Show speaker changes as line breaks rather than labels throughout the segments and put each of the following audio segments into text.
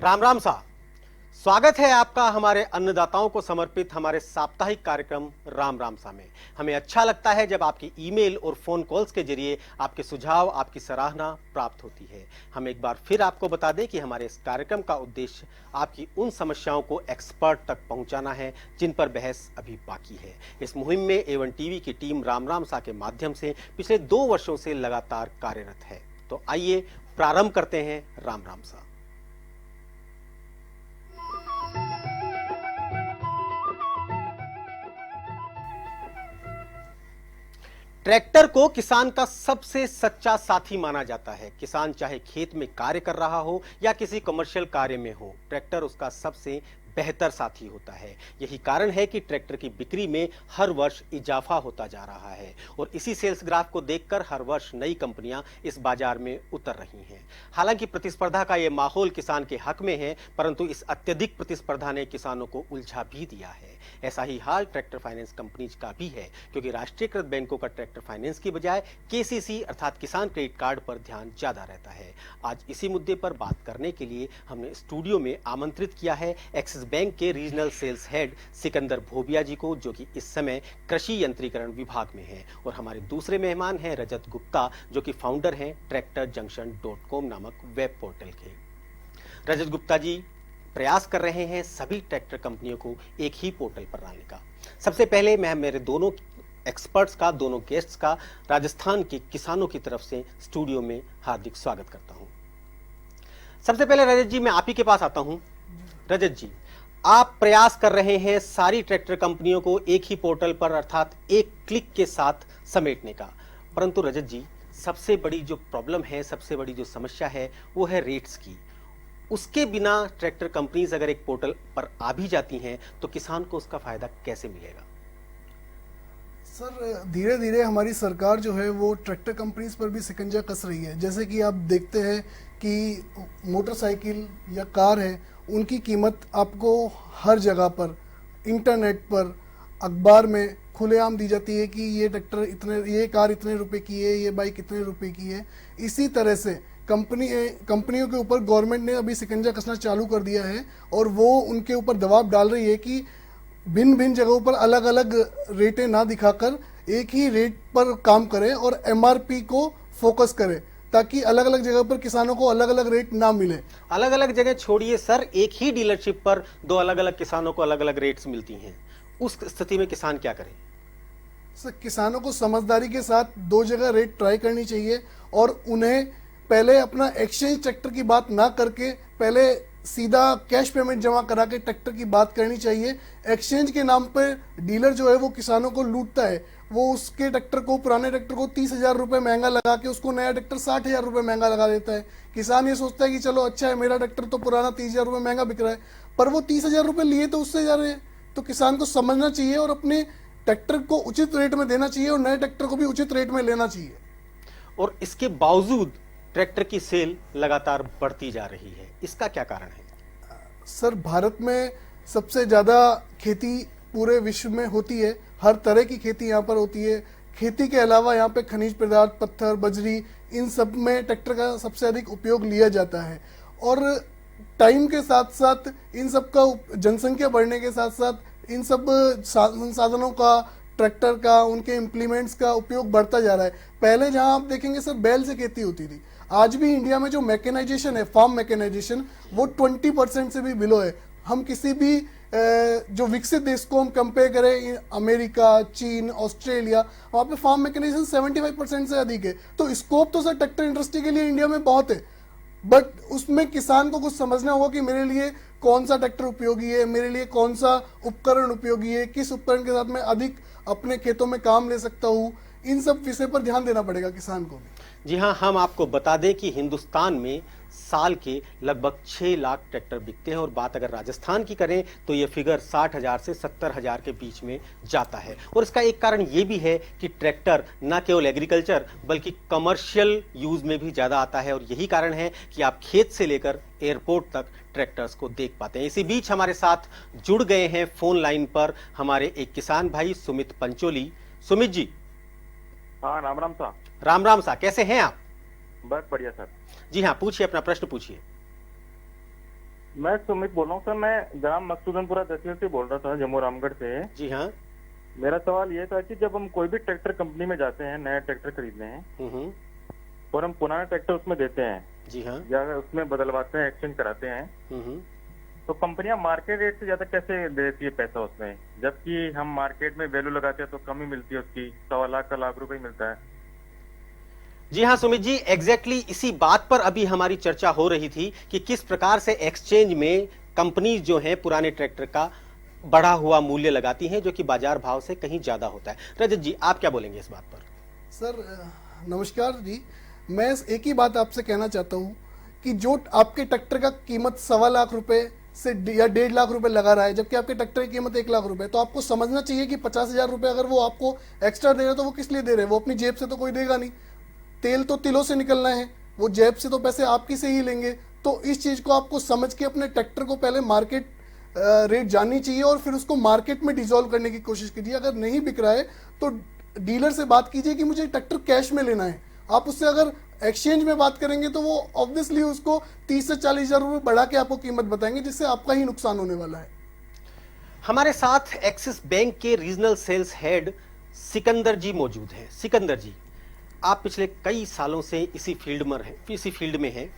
राम राम सा। स्वागत है आपका हमारे अन्नदाताओं को समर्पित हमारे साप्ताहिक कार्यक्रम राम राम सा में। हमें अच्छा लगता है जब आपकी ईमेल और फोन कॉल्स के जरिए आपके सुझाव, आपकी सराहना प्राप्त होती है। हम एक बार फिर आपको बता दें कि हमारे इस कार्यक्रम का उद्देश्य आपकी उन समस्याओं को एक्सपर्ट तक पहुंचाना है जिन पर बहस अभी बाकी है। इस मुहिम में एवन टीवी की टीम राम राम सा के माध्यम से पिछले 2 वर्षों से लगातार कार्यरत है। तो आइए प्रारंभ करते हैं राम राम सा। ट्रैक्टर को किसान का सबसे सच्चा साथी माना जाता है। किसान चाहे खेत में कार्य कर रहा हो या किसी कमर्शियल कार्य में हो, ट्रैक्टर उसका सबसे बेहतर साथी होता है। यही कारण है कि ट्रैक्टर की बिक्री में हर वर्ष इजाफा होता जा रहा है और इसी सेल्स ग्राफ को देखकर हर वर्ष नई कंपनियां इस बाजार में उतर रही हैं। हालांकि प्रतिस्पर्धा का ये माहौल किसान के हक में है, परंतु इस अत्यधिक प्रतिस्पर्धा ने किसानों को उलझा भी दिया है। ऐसा ही हाल ट्रैक्टर फाइनेंस कंपनीज का भी है, क्योंकि राष्ट्रीयकृत बैंकों का ट्रैक्टर फाइनेंस की बजाय केसीसी अर्थात किसान क्रेडिट कार्ड पर ध्यान ज्यादा रहता है। आज इसी मुद्दे पर बात करने के लिए हमने स्टूडियो में आमंत्रित किया है एक्सिस बैंक के रीजनल सेल्स हेड सिकंदर भोबिया जी को, जो कि इस समय कृषि यंत्रीकरण विभाग में हैं। और हमारे दूसरे मेहमान हैं रजत गुप्ता, जो कि फाउंडर हैं tractorjunction.com नामक वेब पोर्टल के। रजत गुप्ता जी प्रयास कर रहे हैं सभी ट्रैक्टर कंपनियों को एक ही पोर्टल पर लाने का। सबसे पहले मैं मेरे दोनों एक्सपर्ट्स का, दोनों गेस्ट्स का राजस्थान के किसानों की तरफ से स्टूडियो में हार्दिक स्वागत करता हूं। सबसे पहले रजत जी, मैं आप ही के पास आता हूं। रजत जी, आप प्रयास कर रहे हैं सारी ट्रैक्टर कंपनियों को एक ही पोर्टल पर अर्थात एक क्लिक के साथ समेटने का, परंतु रजत जी सबसे बड़ी जो प्रॉब्लम है, सबसे बड़ी जो समस्या है वो है रेट्स की। उसके बिना ट्रैक्टर कंपनीज अगर एक पोर्टल पर आ भी जाती हैं तो किसान को उसका फायदा कैसे मिलेगा?
सर, धीरे धीरे हमारी सरकार जो है वो ट्रैक्टर कंपनीज पर भी शिकंजा कस रही है। जैसे कि आप देखते हैं कि मोटरसाइकिल या कार है, उनकी कीमत आपको हर जगह पर, इंटरनेट पर, अखबार में खुलेआम दी जाती है कि ये ट्रैक्टर इतने, ये कार इतने रुपए की है, ये बाइक इतने रुपए की है। इसी तरह से कंपनियों के ऊपर गवर्नमेंट ने अभी शिकंजा कसना चालू कर दिया है और वो उनके ऊपर दबाव डाल रही है कि भिन्न भिन्न जगहों पर अलग अलग रेटें ना दिखाकर एक ही रेट पर काम करें और एमआरपी को फोकस करें, ताकि अलग अलग जगह पर किसानों को अलग अलग रेट ना मिले।
अलग अलग जगह छोड़िए सर, एक ही डीलरशिप पर 2 अलग अलग किसानों को अलग अलग रेट्स मिलती हैं। उस स्थिति में किसान क्या करे?
सर, किसानों को समझदारी के साथ 2 जगह रेट ट्राई करनी चाहिए और उन्हें पहले अपना एक्सचेंज ट्रैक्टर की बात ना करके पहले सीधा कैश पेमेंट जमा करा के ट्रैक्टर की बात करनी चाहिए। एक्सचेंज के नाम पर डीलर जो है वो किसानों को लूटता है। वो उसके ट्रैक्टर को, पुराने ट्रैक्टर को 30,000 रुपये महंगा लगा के उसको नया ट्रैक्टर 60,000 रुपये महंगा लगा देता है। किसान ये सोचता है कि चलो अच्छा है, मेरा ट्रैक्टर तो पुराना 30,000 रुपये महंगा बिक रहा है, पर वो 30,000 रुपये लिए तो उससे जा रहे हैं। तो किसान को समझना चाहिए और अपने ट्रैक्टर को उचित रेट में देना चाहिए और नए ट्रैक्टर को भी उचित रेट में लेना चाहिए।
और इसके बावजूद ट्रैक्टर की सेल लगातार बढ़ती जा रही है, इसका क्या कारण है?
सर, भारत में सबसे ज़्यादा खेती पूरे विश्व में होती है। हर तरह की खेती यहाँ पर होती है। खेती के अलावा यहाँ पे खनिज पदार्थ, पत्थर, बजरी, इन सब में ट्रैक्टर का सबसे अधिक उपयोग लिया जाता है। और टाइम के साथ साथ इन सब का, जनसंख्या बढ़ने के साथ साथ इन सब संसाधनों का, ट्रैक्टर का, उनके इम्प्लीमेंट्स का उपयोग बढ़ता जा रहा है। पहले जहाँ आप देखेंगे सर, बैल से खेती होती थी। आज भी इंडिया में जो मैकेनाइजेशन है, फार्म मैकेनाइजेशन, वो 20% से भी बिलो है। हम किसी भी जो विकसित देश को हम कंपेयर करें, अमेरिका, चीन, ऑस्ट्रेलिया, वहाँ पे फार्म मैकेनाइजेशन 75% से अधिक है। तो स्कोप तो सर ट्रैक्टर इंडस्ट्री के लिए इंडिया में बहुत है, बट उसमें किसान को कुछ समझना होगा कि मेरे लिए कौन सा ट्रैक्टर उपयोगी है, मेरे लिए कौन सा उपकरण उपयोगी है, किस उपकरण के साथ मैं अधिक अपने खेतों में काम ले सकता हूँ। इन सब विषय पर ध्यान देना पड़ेगा किसान को भी।
जी हाँ, हम आपको बता दें कि हिंदुस्तान में साल के लगभग 6 लाख ट्रैक्टर बिकते हैं और बात अगर राजस्थान की करें तो ये फिगर 60,000 से 70,000 के बीच में जाता है। और इसका एक कारण ये भी है कि ट्रैक्टर न केवल एग्रीकल्चर बल्कि कमर्शियल यूज में भी ज़्यादा आता है और यही कारण है कि आप खेत से लेकर एयरपोर्ट तक ट्रैक्टर्स को देख पाते हैं। इसी बीच हमारे साथ जुड़ गए हैं फोन लाइन पर हमारे एक किसान भाई सुमित पंचोली। सुमित जी,
हाँ, राम राम सा।
राम राम सा, कैसे हैं आप?
बस बढ़िया सर।
जी हाँ, पूछिए, अपना प्रश्न पूछिए।
मैं सुमित बोल रहा हूँ सर। मैं ग्राम मकसूदनपुरा तहसील से बोल रहा था, जम्मू रामगढ़ से।
जी हाँ।
मेरा सवाल ये था कि जब हम कोई भी ट्रैक्टर कंपनी में जाते हैं, नया ट्रैक्टर खरीदने हैं
हम्म।
और हम पुराना ट्रैक्टर उसमें देते हैं
जी हाँ।
या उसमें बदलवाते हैं, एक्सचेंज कराते हैं,
हम्म।
तो कंपनियां मार्केट रेट से ज्यादा कैसे देती है पैसा उसमें, जबकि हम मार्केट में वैल्यू लगाते हैं तो कम ही मिलती है उसकी, 1.25 लाख का लाख रुपए ही मिलता है।
जी हाँ सुमित जी, एग्जैक्टली इसी बात पर अभी हमारी चर्चा हो रही थी कि किस प्रकार से एक्सचेंज में कंपनी जो है पुराने ट्रैक्टर का बढ़ा हुआ मूल्य लगाती हैं, जो कि बाजार भाव से कहीं ज्यादा होता है। रजत जी, आप क्या बोलेंगे इस बात पर?
सर नमस्कार जी। मैं एक ही बात आपसे कहना चाहता हूँ कि जो आपके ट्रैक्टर का कीमत 1.25 लाख रुपए से या 1.5 लाख रुपए लगा रहा है, जबकि आपके ट्रैक्टर की कीमत 1 लाख रुपए, तो आपको समझना चाहिए कि 50,000 रुपए अगर वो आपको एक्स्ट्रा दे रहे हैं तो वो किस लिए दे रहे हैं? वो अपनी जेब से तो कोई देगा नहीं। तेल तो तिलों से निकलना है, वो जेब से तो पैसे आपकी से ही लेंगे। तो इस चीज को आपको समझ के अपने ट्रैक्टर को पहले मार्केट रेट जाननी चाहिए और फिर उसको मार्केट में डिसॉल्व करने की कोशिश कीजिए। अगर नहीं बिक रहा है तो डीलर से बात कीजिए कि मुझे ट्रैक्टर कैश में लेना है। आप उससे अगर एक्सचेंज में बात करेंगे तो वो ऑब्वियसली उसको 30 से 40,000 रुपए बढ़ा के आपको कीमत बताएंगे, जिससे आपका ही नुकसान होने वाला है।
हमारे साथ एक्सिस बैंक के रीजनल सेल्स हेड सिकंदर जी मौजूद हैं। सिकंदर जी, आप पिछले कई सालों से इसी फील्ड में हैं।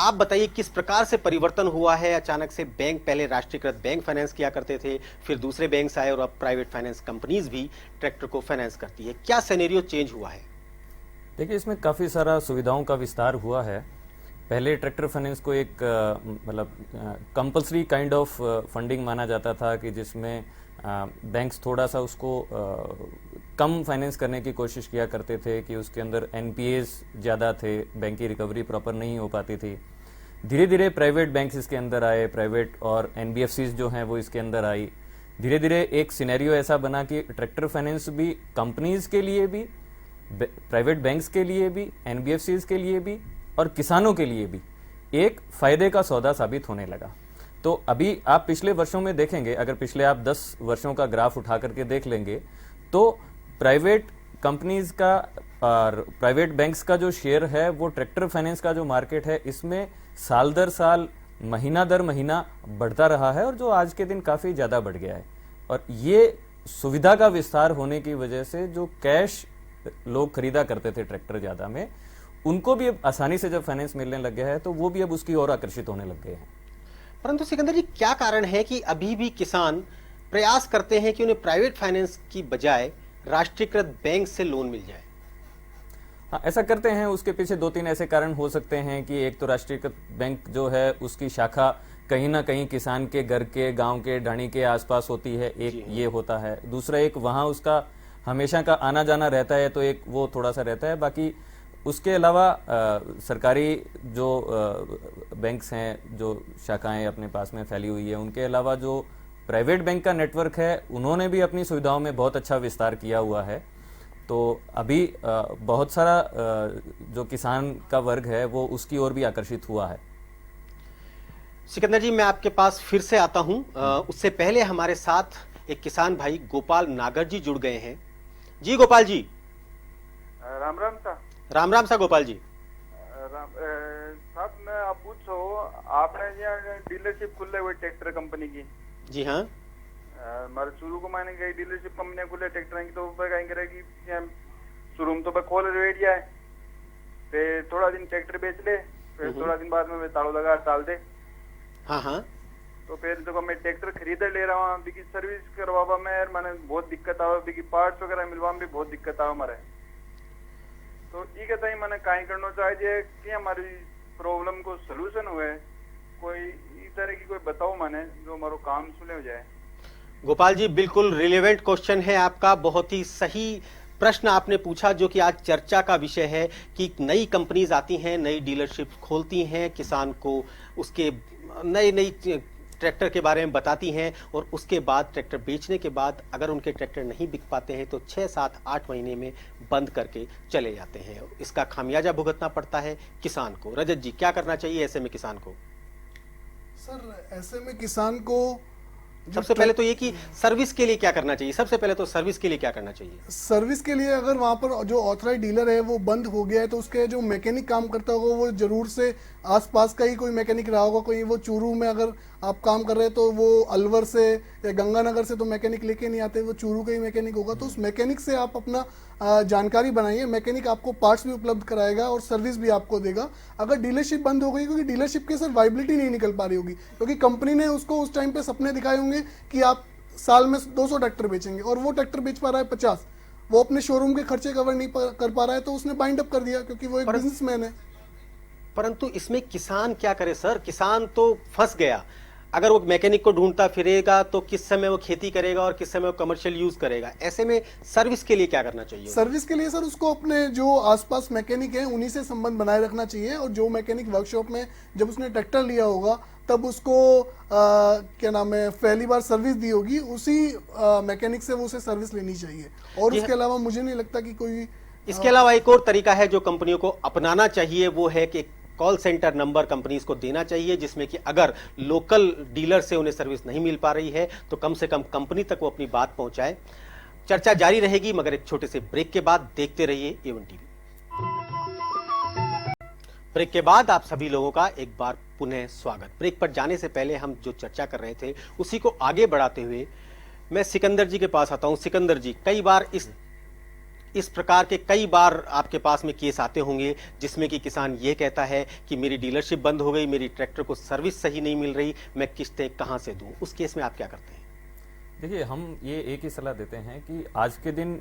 आप बताइए किस प्रकार से परिवर्तन हुआ है? अचानक से बैंक, पहले राष्ट्रीयकृत बैंक फाइनेंस किया करते थे, फिर दूसरे बैंक आए और अब प्राइवेट फाइनेंस कंपनीज भी ट्रैक्टर को फाइनेंस करती है। क्या सिनेरियो चेंज हुआ है?
देखिए, इसमें काफ़ी सारा सुविधाओं का विस्तार हुआ है। पहले ट्रैक्टर फाइनेंस को एक मतलब कंपलसरी काइंड ऑफ फंडिंग माना जाता था कि जिसमें बैंक्स थोड़ा सा उसको कम फाइनेंस करने की कोशिश किया करते थे कि उसके अंदर एनपीएस ज़्यादा थे, बैंक की रिकवरी प्रॉपर नहीं हो पाती थी। धीरे धीरे प्राइवेट बैंक्स इसके अंदर आए, प्राइवेट और एनबीएफसीज जो हैं वो इसके अंदर आई। धीरे धीरे एक सिनेरियो ऐसा बना कि ट्रैक्टर फाइनेंस भी कंपनीज के लिए भी, प्राइवेट बैंक्स के लिए भी, एनबीएफसीज के लिए भी और किसानों के लिए भी एक फायदे का सौदा साबित होने लगा। तो अभी आप पिछले वर्षों में देखेंगे, अगर पिछले आप 10 वर्षों का ग्राफ उठा करके देख लेंगे तो प्राइवेट कंपनीज का और प्राइवेट बैंक्स का जो शेयर है वो ट्रैक्टर फाइनेंस का जो मार्केट है इसमें साल दर साल, महीना दर महीना बढ़ता रहा है और जो आज के दिन काफ़ी ज़्यादा बढ़ गया है। और ये सुविधा का विस्तार होने की वजह से जो कैश लोग खरीदा करते थे ट्रैक्टर ज़्यादा में, उनको भी अब आसानी से जब फाइनेंस मिलने लग गया है तो वो भी अब उसकी ओर आकर्षित होने लग गए हैं।
परंतु सिकंदर जी, क्या कारण है कि अभी भी किसान प्रयास करते हैं कि उन्हें प्राइवेट फाइनेंस की बजाय राष्ट्रीयकृत बैंक से लोन मिल जाए?
हाँ, ऐसा करते हैं। उसके पीछे 2-3 ऐसे कारण हो सकते हैं कि एक तो राष्ट्रीयकृत बैंक जो है उसकी शाखा कहीं ना कहीं किसान के घर के, गांव के, ढाणी के आसपास होती है, एक ये होता है। दूसरा, एक वहाँ उसका हमेशा का आना जाना रहता है तो एक वो थोड़ा सा रहता है। बाकी उसके अलावा सरकारी जो बैंक्स हैं, जो शाखाएं अपने पास में फैली हुई है, उनके अलावा जो प्राइवेट बैंक का नेटवर्क है उन्होंने भी अपनी सुविधाओं में बहुत अच्छा विस्तार किया हुआ है। तो अभी बहुत सारा जो किसान का वर्ग है वो उसकी ओर भी आकर्षित हुआ है।
सिकंदर जी, मैं आपके पास फिर से आता हूं। उससे पहले हमारे साथ एक किसान भाई गोपाल नागर जी जुड़ गए हैं। जी गोपाल जी।
राम राम सा।
राम राम सा गोपाल जी।
साहब, मैं आप पूछो, आपने यहाँ डीलरशिप खुले हुए ट्रैक्टर कंपनी की?
जी हाँ।
हमारे शुरू को मैंने कही डीलरशिप कंपनियां खुले ट्रैक्टर की, तो कहेंगे रहे कि शुरू में तो मैं खोल रेडिया है, फिर थोड़ा दिन ट्रैक्टर बेच ले, फिर थोड़ा दिन बाद में ताड़ो लगा डाल दे।
हाँ हाँ।
तो फिर देखो मैं ट्रैक्टर खरीद ले रहा हूँ, अभी की सर्विस करवावा में यार मैंने बहुत दिक्कत आवा, अभी की पार्ट्स वगैरह मिलवा में भी बहुत दिक्कत आवा हमारे। तो ये कहता है मैंने कहीं करना चाहिए कि हमारी प्रॉब्लम को सलूशन हुए, कोई इस तरह की कोई बताओ मैंने जो हमारा काम सुने हो जाए।
गोपाल जी, बिल्कुल रिलेवेंट क्वेश्चन है आपका, बहुत ही सही प्रश्न आपने पूछा, जो कि आज चर्चा का विषय है कि नई कंपनीज आती हैं, नई डीलरशिप खोलती हैं, किसान को उसके नई ट्रैक्टर के बारे में बताती हैं और उसके बाद ट्रैक्टर बेचने के बाद अगर उनके ट्रैक्टर नहीं बिक पाते हैं तो 6, 7, 8 महीने में बंद करके चले जाते हैं। इसका खामियाजा भुगतना पड़ता है किसान को। रजत जी, क्या करना चाहिए ऐसे में किसान को?
सर, ऐसे में किसान को
सबसे पहले तो ये कि सर्विस के लिए क्या करना चाहिए, सबसे पहले तो सर्विस के लिए क्या करना चाहिए?
सर्विस के लिए अगर वहां पर जो ऑथराइज डीलर है वो बंद हो गया है तो उसके जो मैकेनिक काम करता होगा वो जरूर से आसपास का ही कोई मैकेनिक रहा होगा। कोई वो चूरू में अगर आप काम कर रहे हैं तो वो अलवर से या गंगानगर से तो मैकेनिक लेके नहीं आते, वो चूरू का ही मैकेनिक होगा। तो उस मैकेनिक से आप अपना जानकारी बनाइए। मैकेनिक आपको पार्ट्स भी उपलब्ध कराएगा और सर्विस भी आपको देगा। अगर डीलरशिप बंद हो गई, क्योंकि डीलरशिप के सर वाइबिलिटी नहीं निकल पा रही होगी, क्योंकि कंपनी ने उसको उस टाइम पे सपने दिखाए होंगे कि आप साल में 200 ट्रैक्टर बेचेंगे और वो ट्रैक्टर बेच पा रहा है 50, वो अपने शोरूम के खर्चे कवर नहीं कर पा रहा है तो उसने बाइंड अप कर दिया, क्योंकि वो एक बिजनेसमैन है।
परंतु इसमें किसान क्या करे सर? किसान तो फंस गया। अगर वो मैकेनिक को ढूंढता फिरेगा तो किस समय वो खेती करेगा और किस समय वो कमर्शियल यूज करेगा? ऐसे में सर्विस के लिए क्या करना चाहिए?
सर्विस के लिए सर उसको अपने जो आसपास मैकेनिक हैं उन्हीं से संबंध बनाए रखना चाहिए, और जो मैकेनिक वर्कशॉप में जब उसने ट्रैक्टर लिया होगा तब उसको क्या नाम है पहली बार सर्विस दी होगी, उसी मैकेनिक से वो उसे सर्विस लेनी चाहिए। और उसके अलावा मुझे नहीं लगता कि कोई
इसके अलावा एक और तरीका है जो कंपनियों को अपनाना चाहिए, वो है कि कॉल सेंटर नंबर कंपनीज को देना चाहिए, जिसमें कि अगर लोकल डीलर से उन्हें सर्विस नहीं मिल पा रही है तो कम से कम कंपनी तक वो अपनी बात पहुंचाए। चर्चा जारी रहेगी मगर एक छोटे से ब्रेक के बाद। देखते रहिए A1 टीवी। ब्रेक के बाद आप सभी लोगों का एक बार पुनः स्वागत। ब्रेक पर जाने से पहले हम जो चर्चा कर रहे थे उसी को आगे बढ़ाते हुए मैं सिकंदर जी के पास आता हूं। सिकंदर जी, कई बार इस प्रकार के कई बार आपके पास में केस आते होंगे जिसमें कि किसान ये कहता है कि मेरी डीलरशिप बंद हो गई, मेरी ट्रैक्टर को सर्विस सही नहीं मिल रही, मैं किस्तें कहां से दूं? उस केस में आप क्या करते हैं?
देखिए, हम ये एक ही सलाह देते हैं कि आज के दिन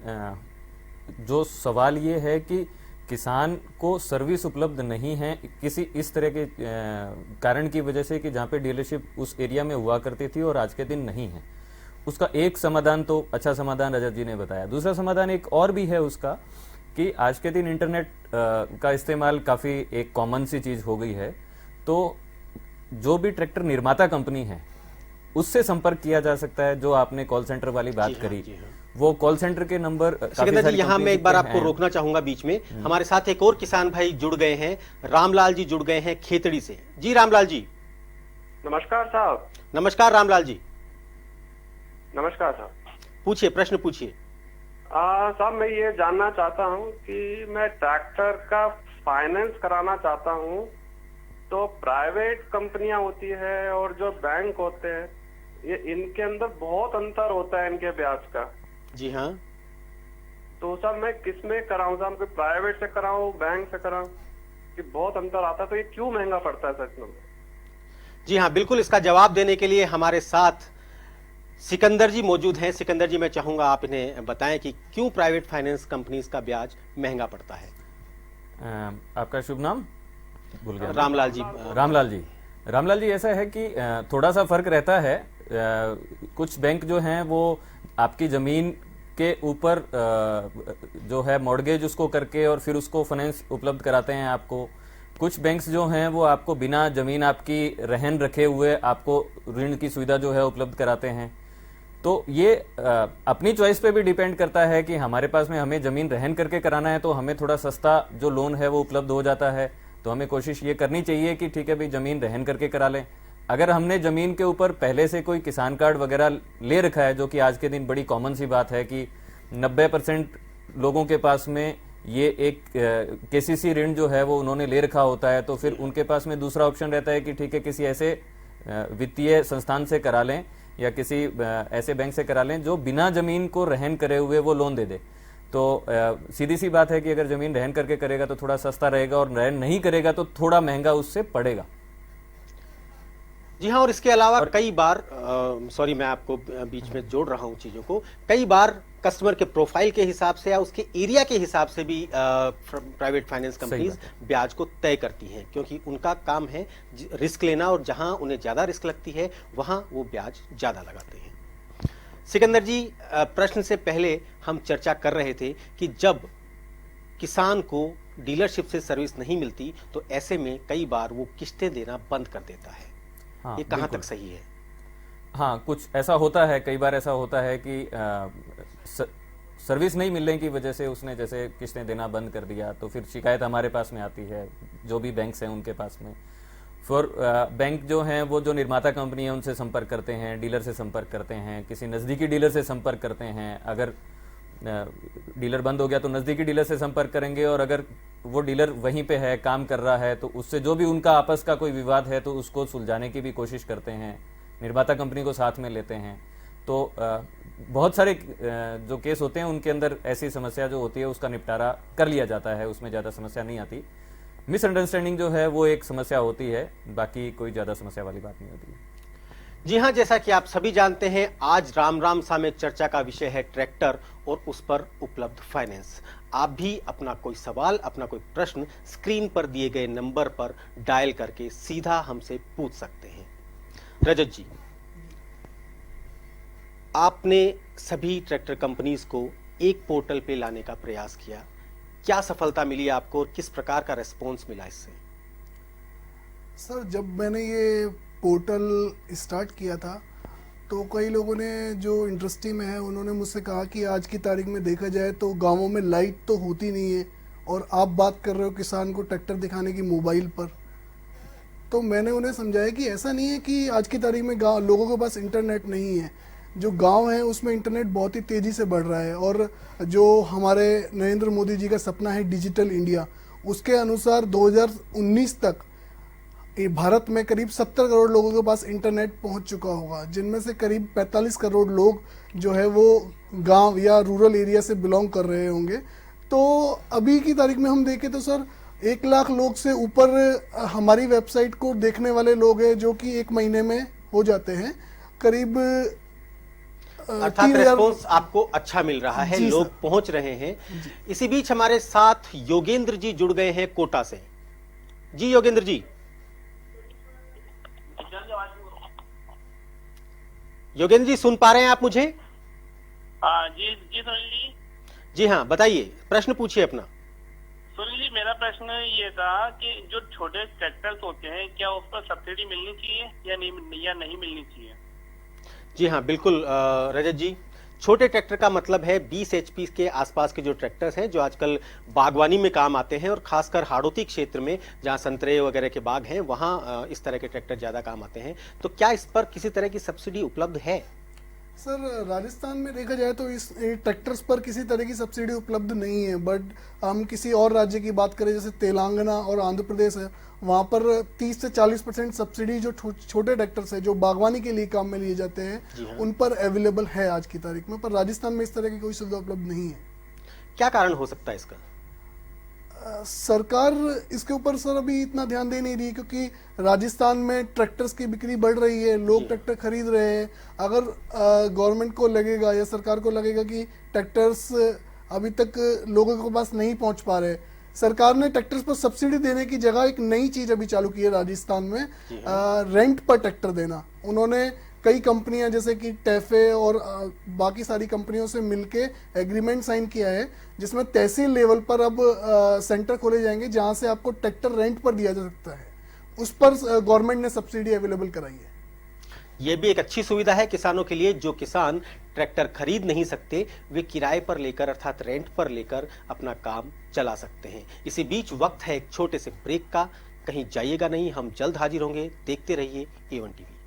जो सवाल ये है कि किसान को सर्विस उपलब्ध नहीं है किसी इस तरह के कारण की वजह से कि जहाँ पे डीलरशिप उस एरिया में हुआ करती थी और आज के दिन नहीं है, उसका एक समाधान तो अच्छा समाधान रजत जी ने बताया। दूसरा समाधान एक और भी है उसका कि आज के दिन इंटरनेट का इस्तेमाल काफ़ी एक कॉमन सी चीज़ हो गई है, तो जो भी ट्रैक्टर निर्माता कंपनी है उससे संपर्क किया जा सकता है। जो आपने कॉल सेंटर वाली बात करी, वो कॉल सेंटर के नंबर
सिकंदर जी, यहाँ मैं एक बार आपको रोकना चाहूंगा बीच में। हमारे साथ एक और किसान भाई जुड़ गए हैं, रामलाल जी जुड़ गए हैं खेतड़ी से। जी रामलाल जी।
नमस्कार साहब।
नमस्कार रामलाल जी।
नमस्कार साहब।
पूछिए, प्रश्न पूछिए।
साहब, मैं ये जानना चाहता हूँ कि मैं ट्रैक्टर का फाइनेंस कराना चाहता हूँ, तो प्राइवेट कंपनियां होती है और जो बैंक होते हैं, ये इनके अंदर बहुत अंतर होता है इनके ब्याज का।
जी हाँ।
तो साहब मैं किस में कराऊं साहब? मैं प्राइवेट से कराऊं, बैंक से कराऊं? कि बहुत अंतर आता है, तो ये क्यों महंगा पड़ता है सच में?
जी हाँ, बिल्कुल। इसका जवाब देने के लिए हमारे साथ सिकंदर जी मौजूद हैं। सिकंदर जी, मैं चाहूंगा आप इन्हें बताएं कि क्यों प्राइवेट फाइनेंस कंपनीज का ब्याज महंगा पड़ता है।
आपका शुभ नाम भूल गया।
रामलाल जी।
रामलाल जी, ऐसा है कि थोड़ा सा फर्क रहता है। कुछ बैंक जो हैं वो आपकी जमीन के ऊपर जो है मॉर्गेज उसको करके और फिर उसको फाइनेंस उपलब्ध कराते हैं आपको। कुछ बैंक्स जो हैं वो आपको बिना जमीन आपकी रहन रखे हुए आपको ऋण की सुविधा जो है उपलब्ध कराते हैं। तो ये अपनी चॉइस पे भी डिपेंड करता है कि हमारे पास में हमें जमीन रहन करके कराना है तो हमें थोड़ा सस्ता जो लोन है वो उपलब्ध हो जाता है। तो हमें कोशिश ये करनी चाहिए कि ठीक है भाई, जमीन रहन करके करा लें। अगर हमने जमीन के ऊपर पहले से कोई किसान कार्ड वगैरह ले रखा है, जो कि आज के दिन बड़ी कॉमन सी बात है कि 90% लोगों के पास में ये एक केसीसी ऋण जो है वो उन्होंने ले रखा होता है, तो फिर उनके पास में दूसरा ऑप्शन रहता है कि ठीक है, किसी ऐसे वित्तीय संस्थान से करा लें या किसी ऐसे बैंक से करा लें जो बिना जमीन को रहन करे हुए वो लोन दे दे। तो सीधी सी बात है कि अगर जमीन रहन करके करेगा तो थोड़ा सस्ता रहेगा और रहन नहीं करेगा तो थोड़ा महंगा उससे पड़ेगा।
जी हाँ, और इसके अलावा कई बार सॉरी मैं आपको बीच में जोड़ रहा हूँ चीज़ों को, कई बार कस्टमर के प्रोफाइल के हिसाब से या उसके एरिया के हिसाब से भी प्राइवेट फाइनेंस कंपनीज ब्याज को तय करती हैं, क्योंकि उनका काम है रिस्क लेना और जहां उन्हें ज़्यादा रिस्क लगती है वहां वो ब्याज ज़्यादा लगाते हैं। सिकंदर जी, प्रश्न से पहले हम चर्चा कर रहे थे कि जब किसान को डीलरशिप से सर्विस नहीं मिलती तो ऐसे में कई बार वो किस्तें देना बंद कर देता है।
हाँ,
ये कहाँ तक सही है?
हाँ, कुछ ऐसा होता है, कई बार ऐसा होता है कि सर्विस नहीं मिलने की वजह से उसने जैसे किस्तें देना बंद कर दिया, तो फिर शिकायत हमारे पास में आती है, जो भी बैंक्स हैं उनके पास में। फॉर बैंक जो हैं वो जो निर्माता कंपनी है उनसे संपर्क करते हैं, डीलर से संपर्क करते हैं, किसी नज़दीकी डीलर से संपर्क करते हैं। अगर डीलर बंद हो गया तो नज़दीकी डीलर से संपर्क करेंगे, और अगर वो डीलर वहीं पे है, काम कर रहा है, तो उससे जो भी उनका आपस का कोई विवाद है तो उसको सुलझाने की भी कोशिश करते हैं, निर्माता कंपनी को साथ में लेते हैं। तो बहुत सारे जो केस होते हैं उनके अंदर ऐसी समस्या जो होती है उसका निपटारा कर लिया जाता है, उसमें ज़्यादा समस्या नहीं आती। मिसअंडरस्टैंडिंग जो है वो एक समस्या होती है, बाकी कोई ज़्यादा समस्या वाली बात नहीं होती है।
जी हाँ, जैसा कि आप सभी जानते हैं, आज राम राम सा में चर्चा का विषय है ट्रैक्टर और उस पर उपलब्ध फाइनेंस। आप भी अपना कोई सवाल, अपना कोई प्रश्न स्क्रीन पर दिए गए नंबर पर डायल करके सीधा हमसे पूछ सकते हैं। रजत जी, आपने सभी ट्रैक्टर कंपनीज को एक पोर्टल पे लाने का प्रयास किया, क्या सफलता मिली आपको और किस प्रकार का रेस्पॉन्स मिला इससे?
सर, जब मैंने ये पोर्टल स्टार्ट किया था तो कई लोगों ने जो इंडस्ट्री में है उन्होंने मुझसे कहा कि आज की तारीख में देखा जाए तो गांवों में लाइट तो होती नहीं है और आप बात कर रहे हो किसान को ट्रैक्टर दिखाने की मोबाइल पर। तो मैंने उन्हें समझाया कि ऐसा नहीं है कि आज की तारीख में गाँव लोगों के पास इंटरनेट नहीं है। जो गांव है उसमें इंटरनेट बहुत ही तेज़ी से बढ़ रहा है, और जो हमारे नरेंद्र मोदी जी का सपना है डिजिटल इंडिया, उसके अनुसार 2019 तक भारत में करीब 70 करोड़ लोगों के पास इंटरनेट पहुंच चुका होगा, जिनमें से करीब 45 करोड़ लोग जो है वो गांव या रूरल एरिया से बिलोंग कर रहे होंगे। तो अभी की तारीख में हम देखें तो सर 1 लाख लोग से ऊपर हमारी वेबसाइट को देखने वाले लोग हैं, जो कि 1 महीने में हो जाते हैं। करीब
अर्थात रेस्पॉन्स आपको अच्छा मिल रहा है, लोग पहुंच रहे हैं। इसी बीच हमारे साथ योगेंद्र जी जुड़ गए हैं कोटा से। जी योगेंद्र जी। योगेंद्र जी, सुन पा रहे हैं आप मुझे?
जी जी सुनील जी।
जी हाँ, बताइए, प्रश्न पूछिए अपना।
सुनील जी, मेरा प्रश्न ये था कि जो छोटे ट्रैक्टर्स होते हैं क्या उस पर सब्सिडी मिलनी चाहिए या नहीं मिलनी चाहिए?
जी हाँ, बिल्कुल रजत जी। छोटे ट्रैक्टर का मतलब है 20 एचपी के आसपास के जो ट्रैक्टर्स हैं, जो आजकल बागवानी में काम आते हैं, और खासकर हाड़ौती क्षेत्र में जहाँ संतरे वगैरह के बाग हैं वहाँ इस तरह के ट्रैक्टर ज़्यादा काम आते हैं। तो क्या इस पर किसी तरह की सब्सिडी उपलब्ध है?
सर, राजस्थान में देखा जाए तो इस ट्रैक्टर्स पर किसी तरह की सब्सिडी उपलब्ध नहीं है, बट हम किसी और राज्य की बात करें जैसे तेलंगाना और आंध्र प्रदेश है, वहाँ पर 30 से 40% सब्सिडी जो छोटे ट्रैक्टर्स है जो बागवानी के लिए काम में लिए जाते हैं उन पर अवेलेबल है आज की तारीख में। पर राजस्थान में इस तरह की कोई सुविधा उपलब्ध नहीं है।
क्या कारण हो सकता है इसका?
सरकार इसके ऊपर सर अभी इतना ध्यान दे नहीं रही, क्योंकि राजस्थान में ट्रैक्टर्स की बिक्री बढ़ रही है, लोग ट्रैक्टर खरीद रहे हैं। अगर गवर्नमेंट को लगेगा या सरकार को लगेगा कि ट्रैक्टर्स अभी तक लोगों के पास नहीं पहुंच पा रहे, सरकार ने ट्रैक्टर्स पर सब्सिडी देने की जगह एक नई चीज अभी चालू की है राजस्थान में, रेंट पर ट्रैक्टर देना। उन्होंने कई कंपनियां जैसे कि टैफे और बाकी सारी कंपनियों से मिलके एग्रीमेंट साइन किया है, जिसमें तहसील लेवल पर अब सेंटर खोले जाएंगे जहां से आपको ट्रैक्टर रेंट पर दिया जा सकता है। उस पर गवर्नमेंट ने सब्सिडी अवेलेबल कराई है।
ये भी एक अच्छी सुविधा है किसानों के लिए। जो किसान ट्रैक्टर खरीद नहीं सकते, वे किराए पर लेकर अर्थात रेंट पर लेकर अपना काम चला सकते हैं। इसी बीच वक्त है एक छोटे से ब्रेक का, कहीं जाइएगा नहीं, हम जल्द हाजिर होंगे। देखते रहिए A1 टीवी।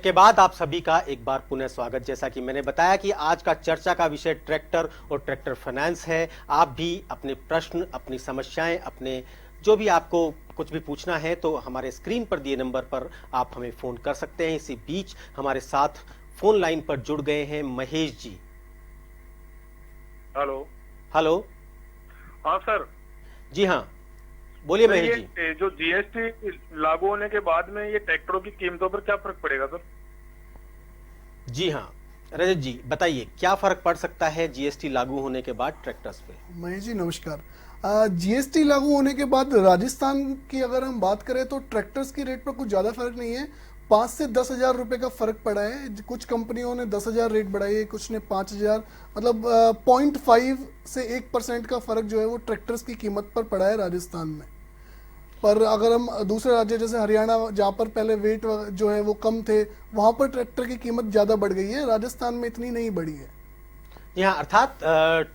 के बाद आप सभी का एक बार पुनः स्वागत। जैसा कि मैंने बताया कि आज का चर्चा का विषय ट्रैक्टर और ट्रैक्टर फाइनेंस है। आप भी अपने प्रश्न, अपनी समस्याएं, अपने जो भी आपको कुछ भी पूछना है तो हमारे स्क्रीन पर दिए नंबर पर आप हमें फोन कर सकते हैं। इसी बीच हमारे साथ फोन लाइन पर जुड़ गए हैं महेश जी।
हेलो।
हेलो।
हाँ सर।
जी हाँ, बोलिए महेश जी।
जो जीएसटी लागू होने के बाद में ये ट्रैक्टरों की कीमतों पर क्या फर्क पड़ेगा सर?
जी हाँ, रजत जी बताइए, क्या फर्क पड़ सकता है जीएसटी लागू होने के बाद ट्रैक्टर्स पे?
महेश जी नमस्कार। जीएसटी लागू होने के बाद राजस्थान की अगर हम बात करें तो ट्रैक्टर्स की रेट पर कुछ ज़्यादा फर्क नहीं है। 5 से 10,000 रुपए का फर्क पड़ा है। कुछ कंपनियों ने 10,000 रेट बढ़ाई है, कुछ ने 5,000, मतलब 0.5 से 1% का फर्क जो है वो ट्रैक्टर्स की कीमत पर पड़ा है राजस्थान में। पर अगर हम दूसरे राज्य जैसे हरियाणा, जहाँ पर पहले वेट जो है वो कम थे, वहाँ पर ट्रैक्टर की कीमत ज़्यादा बढ़ गई है। राजस्थान में इतनी नहीं बढ़ी है।
यहाँ अर्थात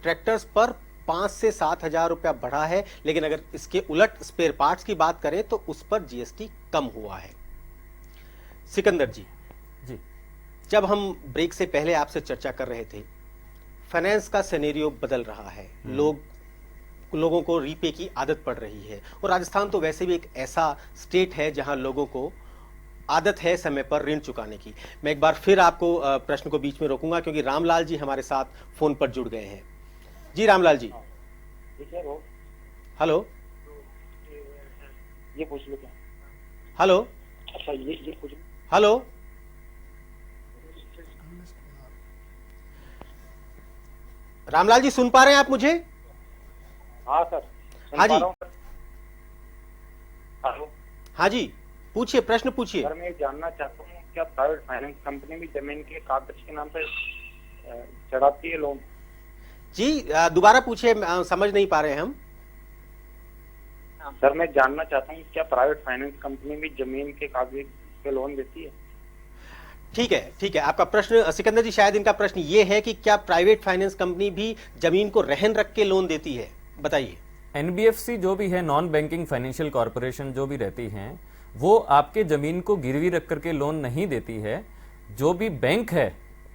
ट्रैक्टर्स पर 5 से 7 हजार रुपया बढ़ा है, लेकिन अगर इसके उलट स्पेयर पार्ट्स की बात करें तो उस पर जीएसटी कम हुआ है। सिकंदर जी, जब हम ब्रेक से पहले आपसे चर्चा कर रहे थे, फाइनेंस का सिनेरियो बदल रहा है, लोगों को रीपे की आदत पड़ रही है, और राजस्थान तो वैसे भी एक ऐसा स्टेट है जहां लोगों को आदत है समय पर ऋण चुकाने की। मैं एक बार फिर आपको प्रश्न को बीच में रोकूंगा क्योंकि रामलाल जी हमारे साथ फोन पर जुड़ गए हैं। जी रामलाल जी, हेलो,
ये पूछ लो क्या?
हेलो,
अच्छा ये पूछ लो।
हेलो, रामलाल जी सुन पा रहे हैं आप मुझे?
हाँ सर, सुन
हाँ
पा
जी।
रहा हूँ। हेलो
हाँ जी, पूछिए, प्रश्न पूछिए।
सर, मैं ये जानना चाहता हूँ क्या प्राइवेट फाइनेंस कंपनी भी जमीन के कागज के नाम पे चढ़ाती है लोन?
जी दोबारा पूछिए, समझ नहीं पा रहे हैं हम।
सर, मैं जानना चाहता हूँ क्या प्राइवेट फाइनेंस कंपनी भी जमीन के कागज पे लोन देती है?
ठीक है, ठीक है, आपका प्रश्न सिकंदर जी, शायद इनका प्रश्न ये है कि क्या प्राइवेट फाइनेंस कंपनी भी जमीन को रहन रख के लोन देती है, बताइए।
एनबीएफसी जो भी है, नॉन बैंकिंग फाइनेंशियल कॉरपोरेशन जो भी रहती हैं, वो आपके जमीन को गिरवी रख करके लोन नहीं देती है। जो भी बैंक है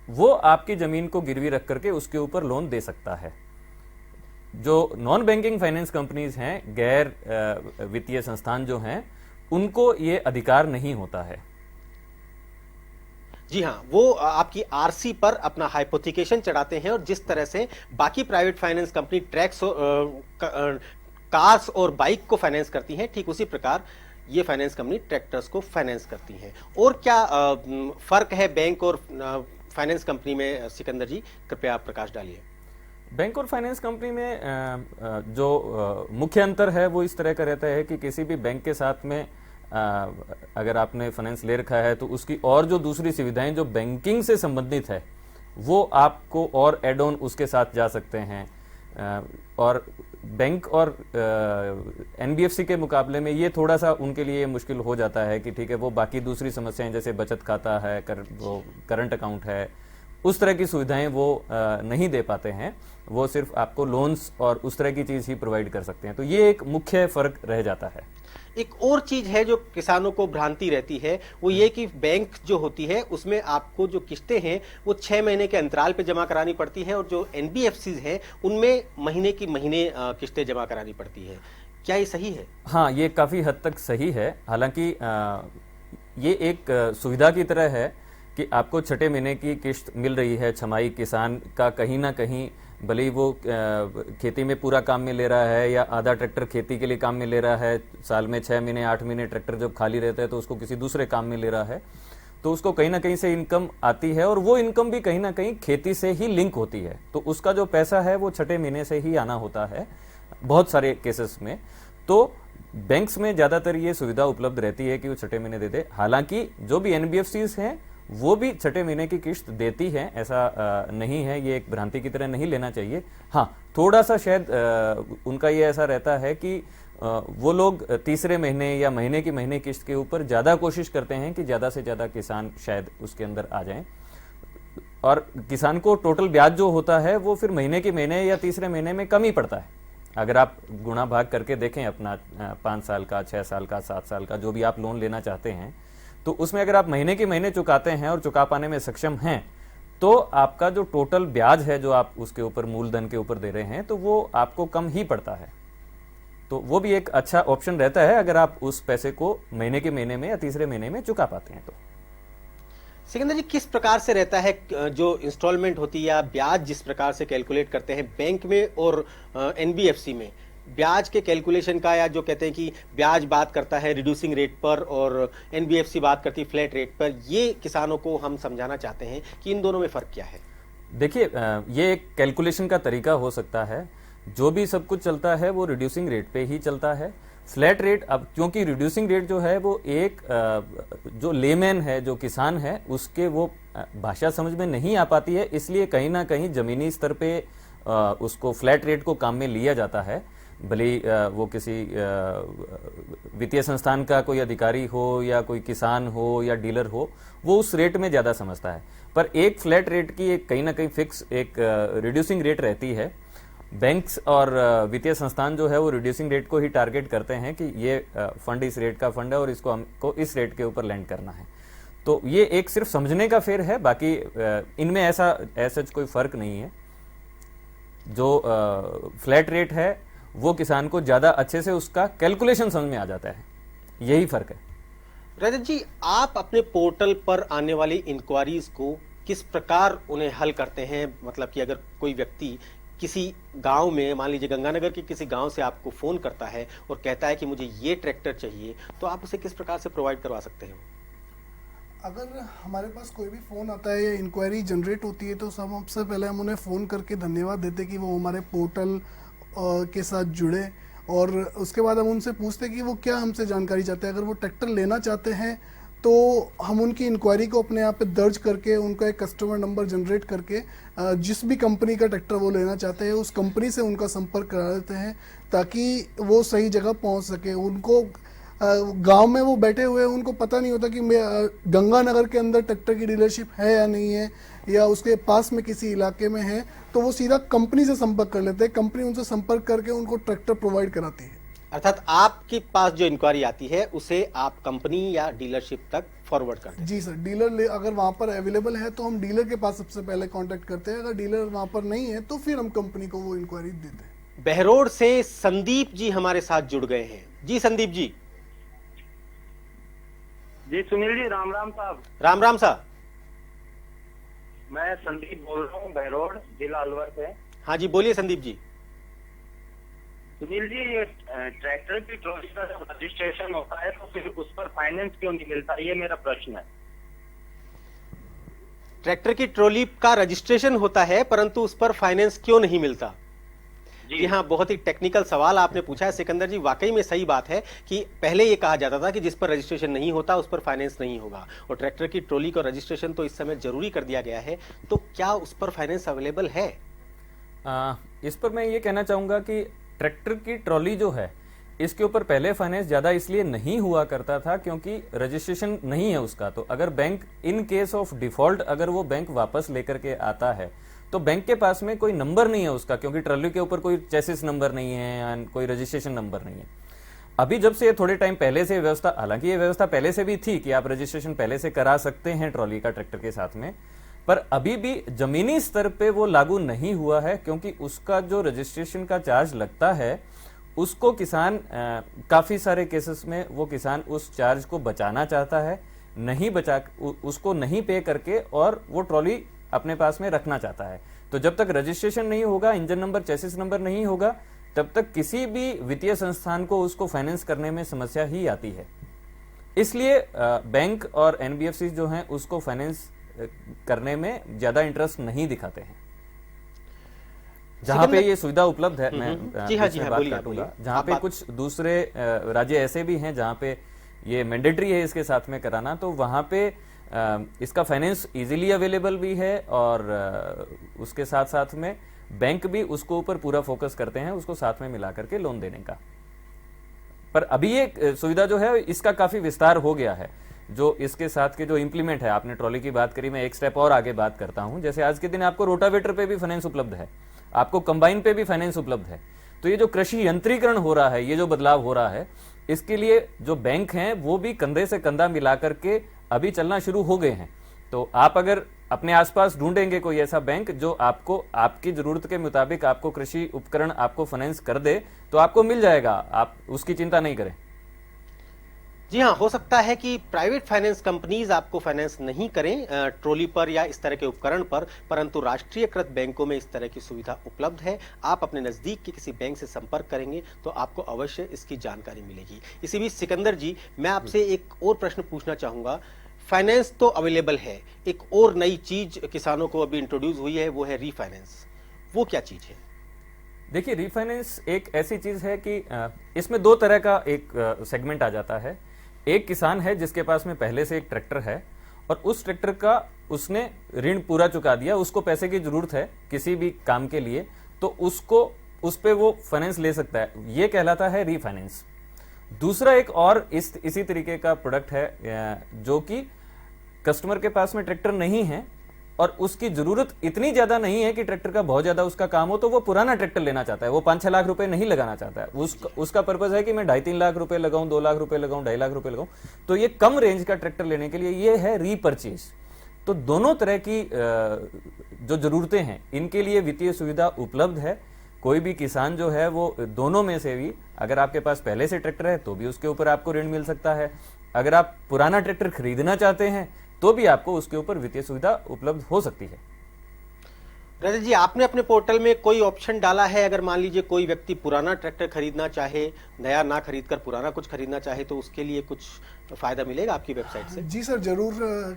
वो आपकी जमीन को गिरवी रख करके उसके ऊपर लोन दे सकता है। जो नॉन बैंकिंग फाइनेंस कंपनीज हैं, गैर वित्तीय संस्थान जो हैं, उनको ये अधिकार नहीं होता है।
जी हाँ, वो आपकी आरसी पर अपना हाइपोथिकेशन चढ़ाते हैं, और जिस तरह से बाकी private finance company tracks cars और बाइक को फाइनेंस करती हैं, ठीक उसी प्रकार ये फाइनेंस कंपनी ट्रैक्टर्स को फाइनेंस करती हैं। और क्या फर्क है बैंक और फाइनेंस कंपनी में, सिकंदर जी कृपया आप प्रकाश डालिए।
बैंक और फाइनेंस कंपनी में जो मुख्य अंतर है वो इस तरह का रहता है कि किसी भी बैंक के साथ में अगर आपने फाइनेंस ले रखा है तो उसकी और जो दूसरी सुविधाएं जो बैंकिंग से संबंधित है वो आपको और एड ऑन उसके साथ जा सकते हैं। और बैंक और एनबीएफसी के मुकाबले में ये थोड़ा सा उनके लिए मुश्किल हो जाता है कि ठीक है, वो बाकी दूसरी समस्याएं जैसे बचत खाता है, वो करंट अकाउंट है, उस तरह की सुविधाएं वो नहीं दे पाते हैं। वो सिर्फ आपको लोन्स और उस तरह की चीज ही प्रोवाइड कर सकते हैं। तो ये एक मुख्य फर्क रह जाता है।
एक और चीज है जो किसानों को भ्रांति रहती है, वो ये कि बैंक जो होती है उसमें आपको जो किस्तें हैं वो 6 महीने के अंतराल पे जमा करानी पड़ती है, और जो एनबीएफसी हैं उनमें महीने की महीने किस्तें जमा करानी पड़ती है। क्या ये सही है?
हाँ, ये काफी हद तक सही है। हालांकि ये एक सुविधा की तरह है कि आपको छठे महीने की किस्त मिल रही है। छमाही किसान का कहीं ना कहीं, भले ही वो खेती में पूरा काम में ले रहा है या आधा ट्रैक्टर खेती के लिए काम में ले रहा है, साल में 6 महीने 8 महीने ट्रैक्टर जब खाली रहता है तो उसको किसी दूसरे काम में ले रहा है, तो उसको कहीं ना कहीं से इनकम आती है, और वो इनकम भी कहीं ना कहीं खेती से ही लिंक होती है। तो उसका जो पैसा है वो छठे महीने से ही आना होता है बहुत सारे केसेस में। तो बैंक्स में ज्यादातर ये सुविधा उपलब्ध रहती है कि वो छठे महीने दे दे। हालांकि जो भी एनबीएफसीज हैं वो भी छठे महीने की किस्त देती है, ऐसा नहीं है, ये एक भ्रांति की तरह नहीं लेना चाहिए। हाँ, थोड़ा सा शायद उनका ये ऐसा रहता है कि वो लोग तीसरे महीने या महीने की महीने किस्त के ऊपर ज्यादा कोशिश करते हैं कि ज्यादा से ज्यादा किसान शायद उसके अंदर आ जाएं, और किसान को टोटल ब्याज जो होता है वो फिर महीने के महीने या तीसरे महीने में कम ही पड़ता है। अगर आप गुणा भाग करके देखें अपना 5 साल का, 6 साल का, 7 साल का जो भी आप लोन लेना चाहते हैं, तो उसमें अगर आप महीने के महीने चुकाते हैं और चुका पाने में सक्षम हैं, तो आपका जो टोटल ब्याज है जो आप उसके ऊपर मूलधन के ऊपर दे रहे हैं, तो वो आपको कम ही पड़ता है। तो वो भी एक अच्छा ऑप्शन रहता है अगर आप उस पैसे को महीने के महीने में या तीसरे महीने में चुका पाते हैं। तो
सिकंदर जी, किस प्रकार से रहता है जो इंस्टॉलमेंट होती है या ब्याज जिस प्रकार से कैलकुलेट करते हैं बैंक में और एनबीएफसी में, ब्याज के कैलकुलेशन का, या जो कहते हैं कि ब्याज बात करता है रिड्यूसिंग रेट पर और एनबीएफसी बात करती है फ्लैट रेट पर, ये किसानों को हम समझाना चाहते हैं कि इन दोनों में फर्क क्या है?
देखिए, ये एक कैलकुलेशन का तरीका हो सकता है। जो भी सब कुछ चलता है वो रिड्यूसिंग रेट पे ही चलता है। फ्लैट रेट, अब क्योंकि रिड्यूसिंग रेट जो है वो एक जो लेमैन है, जो किसान है, उसके वो भाषा समझ में नहीं आ पाती है, इसलिए कहीं ना कहीं जमीनी स्तर पे उसको फ्लैट रेट को काम में लिया जाता है। भले वो किसी वित्तीय संस्थान का कोई अधिकारी हो या कोई किसान हो या डीलर हो, वो उस रेट में ज्यादा समझता है। पर एक फ्लैट रेट की एक कहीं ना कहीं फिक्स एक रिड्यूसिंग रेट रहती है। बैंक्स और वित्तीय संस्थान जो है वो रिड्यूसिंग रेट को ही टारगेट करते हैं कि ये फंड इस रेट का फंड है और इसको हमको इस रेट के ऊपर लैंड करना है। तो ये एक सिर्फ समझने का फेर है, बाकी इनमें ऐसा कोई फर्क नहीं है। जो फ्लैट रेट है वो किसान को ज्यादा अच्छे से उसका कैलकुलेशन समझ में आ जाता है, यही फर्क है।
रजत जी, आप अपने पोर्टल पर आने वाली इंक्वायरीज को किस प्रकार उन्हें हल करते हैं? मतलब कि अगर कोई व्यक्ति किसी गांव में, मान लीजिए गंगानगर के किसी गांव से आपको फोन करता है और कहता है कि मुझे ये ट्रैक्टर चाहिए, तो आप उसे किस प्रकार से प्रोवाइड करवा सकते हैं?
अगर हमारे पास कोई भी फ़ोन आता है या इंक्वायरी जनरेट होती है तो सबसे पहले हम उन्हें फ़ोन करके धन्यवाद देते कि वो हमारे पोर्टल के साथ जुड़े, और उसके बाद हम उनसे पूछते कि वो क्या हमसे जानकारी चाहते हैं। अगर वो ट्रैक्टर लेना चाहते हैं तो हम उनकी इंक्वायरी को अपने यहाँ पे दर्ज करके उनका एक कस्टमर नंबर जनरेट करके जिस भी कंपनी का ट्रैक्टर वो लेना चाहते हैं उस कंपनी से उनका संपर्क करा देते हैं ताकि वो सही जगह पहुँच सके। उनको गांव में वो बैठे हुए हैं, उनको पता नहीं होता कि गंगानगर के अंदर ट्रैक्टर की डीलरशिप है या नहीं है, या उसके पास में किसी इलाके में है, तो वो सीधा कंपनी से संपर्क कर लेते हैं। कंपनी उनसे संपर्क करके उनको ट्रैक्टर प्रोवाइड कराती है।
अर्थात आपके पास जो इंक्वायरी आती है उसे आप कंपनी या डीलरशिप तक फॉरवर्ड करते हैं?
जी सर, डीलर अगर वहाँ पर अवेलेबल है तो हम डीलर के पास सबसे पहले कांटेक्ट करते हैं। अगर डीलर वहाँ पर नहीं है तो फिर हम कंपनी को वो इंक्वायरी देते हैं।
बहरोड से संदीप जी हमारे साथ जुड़ गए हैं। जी संदीप जी।
जी सुनील जी, राम राम साहब।
राम राम साहब।
मैं संदीप बोल रहा हूँ, बहरोड, जिला अलवर से।
हाँ जी, बोलिए संदीप जी।
सुनील जी, ये ट्रैक्टर की ट्रॉली का जब रजिस्ट्रेशन होता है तो फिर उस पर फाइनेंस क्यों नहीं मिलता, ये मेरा प्रश्न है।
ट्रैक्टर की ट्रॉली का रजिस्ट्रेशन होता है परंतु उस पर फाइनेंस क्यों नहीं मिलता? जी हाँ, बहुत ही टेक्निकल सवाल आपने पूछा है सिकंदर जी। वाकई में सही बात है कि पहले ये कहा जाता था कि जिस पर रजिस्ट्रेशन नहीं होता उस पर फाइनेंस नहीं होगा, और ट्रैक्टर की ट्रॉली का रजिस्ट्रेशन तो इस समय जरूरी कर दिया गया है। तो क्या उस पर फाइनेंस अवेलेबल है?
इस पर मैं ये कहना चाहूंगा कि ट्रैक्टर की ट्रॉली जो है इसके ऊपर पहले फाइनेंस ज्यादा इसलिए नहीं हुआ करता था क्योंकि रजिस्ट्रेशन नहीं है उसका। तो अगर bank in case of default अगर वो बैंक वापस लेकर के आता है तो बैंक के पास में कोई नंबर नहीं है उसका, क्योंकि ट्रॉली के ऊपर कोई चेसिस नंबर नहीं है या कोई रजिस्ट्रेशन नंबर नहीं है। अभी जब से थोड़े टाइम पहले से व्यवस्था, हालांकि ये व्यवस्था पहले से भी थी कि आप रजिस्ट्रेशन पहले से करा सकते हैं ट्रॉली का ट्रैक्टर के साथ में, पर अभी भी जमीनी स्तर पे वो लागू नहीं हुआ है क्योंकि उसका जो रजिस्ट्रेशन का चार्ज लगता है उसको किसान काफी सारे केसेस में वो किसान उस चार्ज को बचाना चाहता है, नहीं बचा उसको नहीं पे करके और वो ट्रॉली अपने पास में रखना चाहता है। तो जब तक रजिस्ट्रेशन नहीं होगा, इंजन नंबर, चेसिस नंबर नहीं होगा, तब तक किसी भी वित्तीय संस्थान को उसको फाइनेंस करने में समस्या ही आती है। इसलिए बैंक और एनबीएफसी जो हैं उसको फाइनेंस करने में ज्यादा इंटरेस्ट नहीं दिखाते हैं। जहां पे ये सुविधा उपलब्ध है, मैं
जी हाँ, जी हाँ,
बात
बोलिए,
काटूंगा।
बोलिए।
जहां पे कुछ दूसरे राज्य ऐसे भी हैं जहां पे ये मैंडेटरी है इसके साथ में कराना, तो वहां पे इसका फाइनेंस इजीली अवेलेबल भी है और उसके साथ साथ में बैंक भी उसको ऊपर पूरा फोकस करते हैं उसको साथ में मिला करके लोन देने का। पर अभी ये सुविधा जो है इसका काफी विस्तार हो गया है। जो इसके साथ के जो इंप्लीमेंट है, आपने ट्रॉली की बात करी, मैं एक स्टेप और आगे बात करता हूं। जैसे आज के दिन आपको रोटावेटर पे भी फाइनेंस उपलब्ध है, आपको कंबाइन पे भी फाइनेंस उपलब्ध है। तो ये जो कृषि यंत्रीकरण हो रहा है, ये जो बदलाव हो रहा है, इसके लिए जो बैंक हैं वो भी कंधे से कंधा मिला करके अभी चलना शुरू हो गए हैं। तो आप अगर अपने आसपास ढूंढेंगे कोई ऐसा बैंक जो आपको आपकी जरूरत के मुताबिक आपको कृषि उपकरण आपको फाइनेंस कर दे, तो आपको मिल जाएगा, आप उसकी चिंता नहीं करें।
जी हाँ, हो सकता है कि प्राइवेट फाइनेंस कंपनीज आपको फाइनेंस नहीं करें ट्रॉली पर या इस तरह के उपकरण पर, परंतु राष्ट्रीयकृत बैंकों में इस तरह की सुविधा उपलब्ध है। आप अपने नजदीक के किसी बैंक से संपर्क करेंगे तो आपको अवश्य इसकी जानकारी मिलेगी। इसी बीच सिकंदर जी, मैं आपसे एक और प्रश्न पूछना चाहूंगा। फाइनेंस तो अवेलेबल है, एक और नई चीज किसानों को अभी इंट्रोड्यूस हुई है, वो है रीफाइनेंस। वो क्या चीज है?
देखिए, रीफाइनेंस एक ऐसी चीज है कि इसमें दो तरह का एक सेगमेंट आ जाता है। एक किसान है जिसके पास में पहले से एक ट्रैक्टर है और उस ट्रैक्टर का उसने ऋण पूरा चुका दिया, उसको पैसे की जरूरत है किसी भी काम के लिए, तो उसको उस पे वो फाइनेंस ले सकता है, ये कहलाता है रीफाइनेंस। दूसरा एक और इसी तरीके का प्रोडक्ट है जो कि कस्टमर के पास में ट्रैक्टर नहीं है और उसकी जरूरत इतनी ज्यादा नहीं है कि ट्रैक्टर का बहुत ज्यादा उसका काम हो, तो वो पुराना ट्रैक्टर लेना चाहता है, वो 5-6 लाख रुपए नहीं लगाना चाहता है। उसका पर्पज है कि मैं 2.5-3 लाख रुपए लगाऊं, 2 लाख रुपए लगाऊं, 2.5 लाख रुपए लगाऊं। तो ये कम रेंज का ट्रैक्टर लेने के लिए ये है रीपर्चेज। तो दोनों तरह की जो जरूरतें हैं इनके लिए वित्तीय सुविधा उपलब्ध है। कोई भी किसान जो है वो दोनों में से भी, अगर आपके पास पहले से ट्रैक्टर है तो भी उसके ऊपर आपको ऋण मिल सकता है, अगर आप पुराना ट्रैक्टर खरीदना चाहते हैं तो भी आपको उसके ऊपर वित्तीय सुविधा उपलब्ध हो सकती है।
रजत जी, आपने अपने पोर्टल में कोई ऑप्शन डाला है, अगर मान लीजिए कोई व्यक्ति पुराना ट्रैक्टर खरीदना चाहे, नया ना खरीद कर पुराना कुछ खरीदना चाहे, तो उसके लिए कुछ फायदा मिलेगा आपकी वेबसाइट से?
जी सर, जरूर।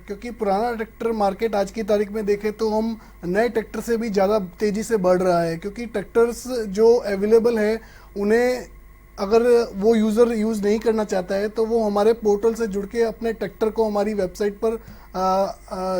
क्योंकि पुराना ट्रैक्टर मार्केट आज की तारीख में देखें तो हम नए ट्रैक्टर से भी ज़्यादा तेज़ी से बढ़ रहा है, क्योंकि ट्रैक्टर्स जो अवेलेबल है उन्हें अगर वो यूज़र यूज़ नहीं करना चाहता है तो वो हमारे पोर्टल से जुड़ के अपने ट्रैक्टर को हमारी वेबसाइट पर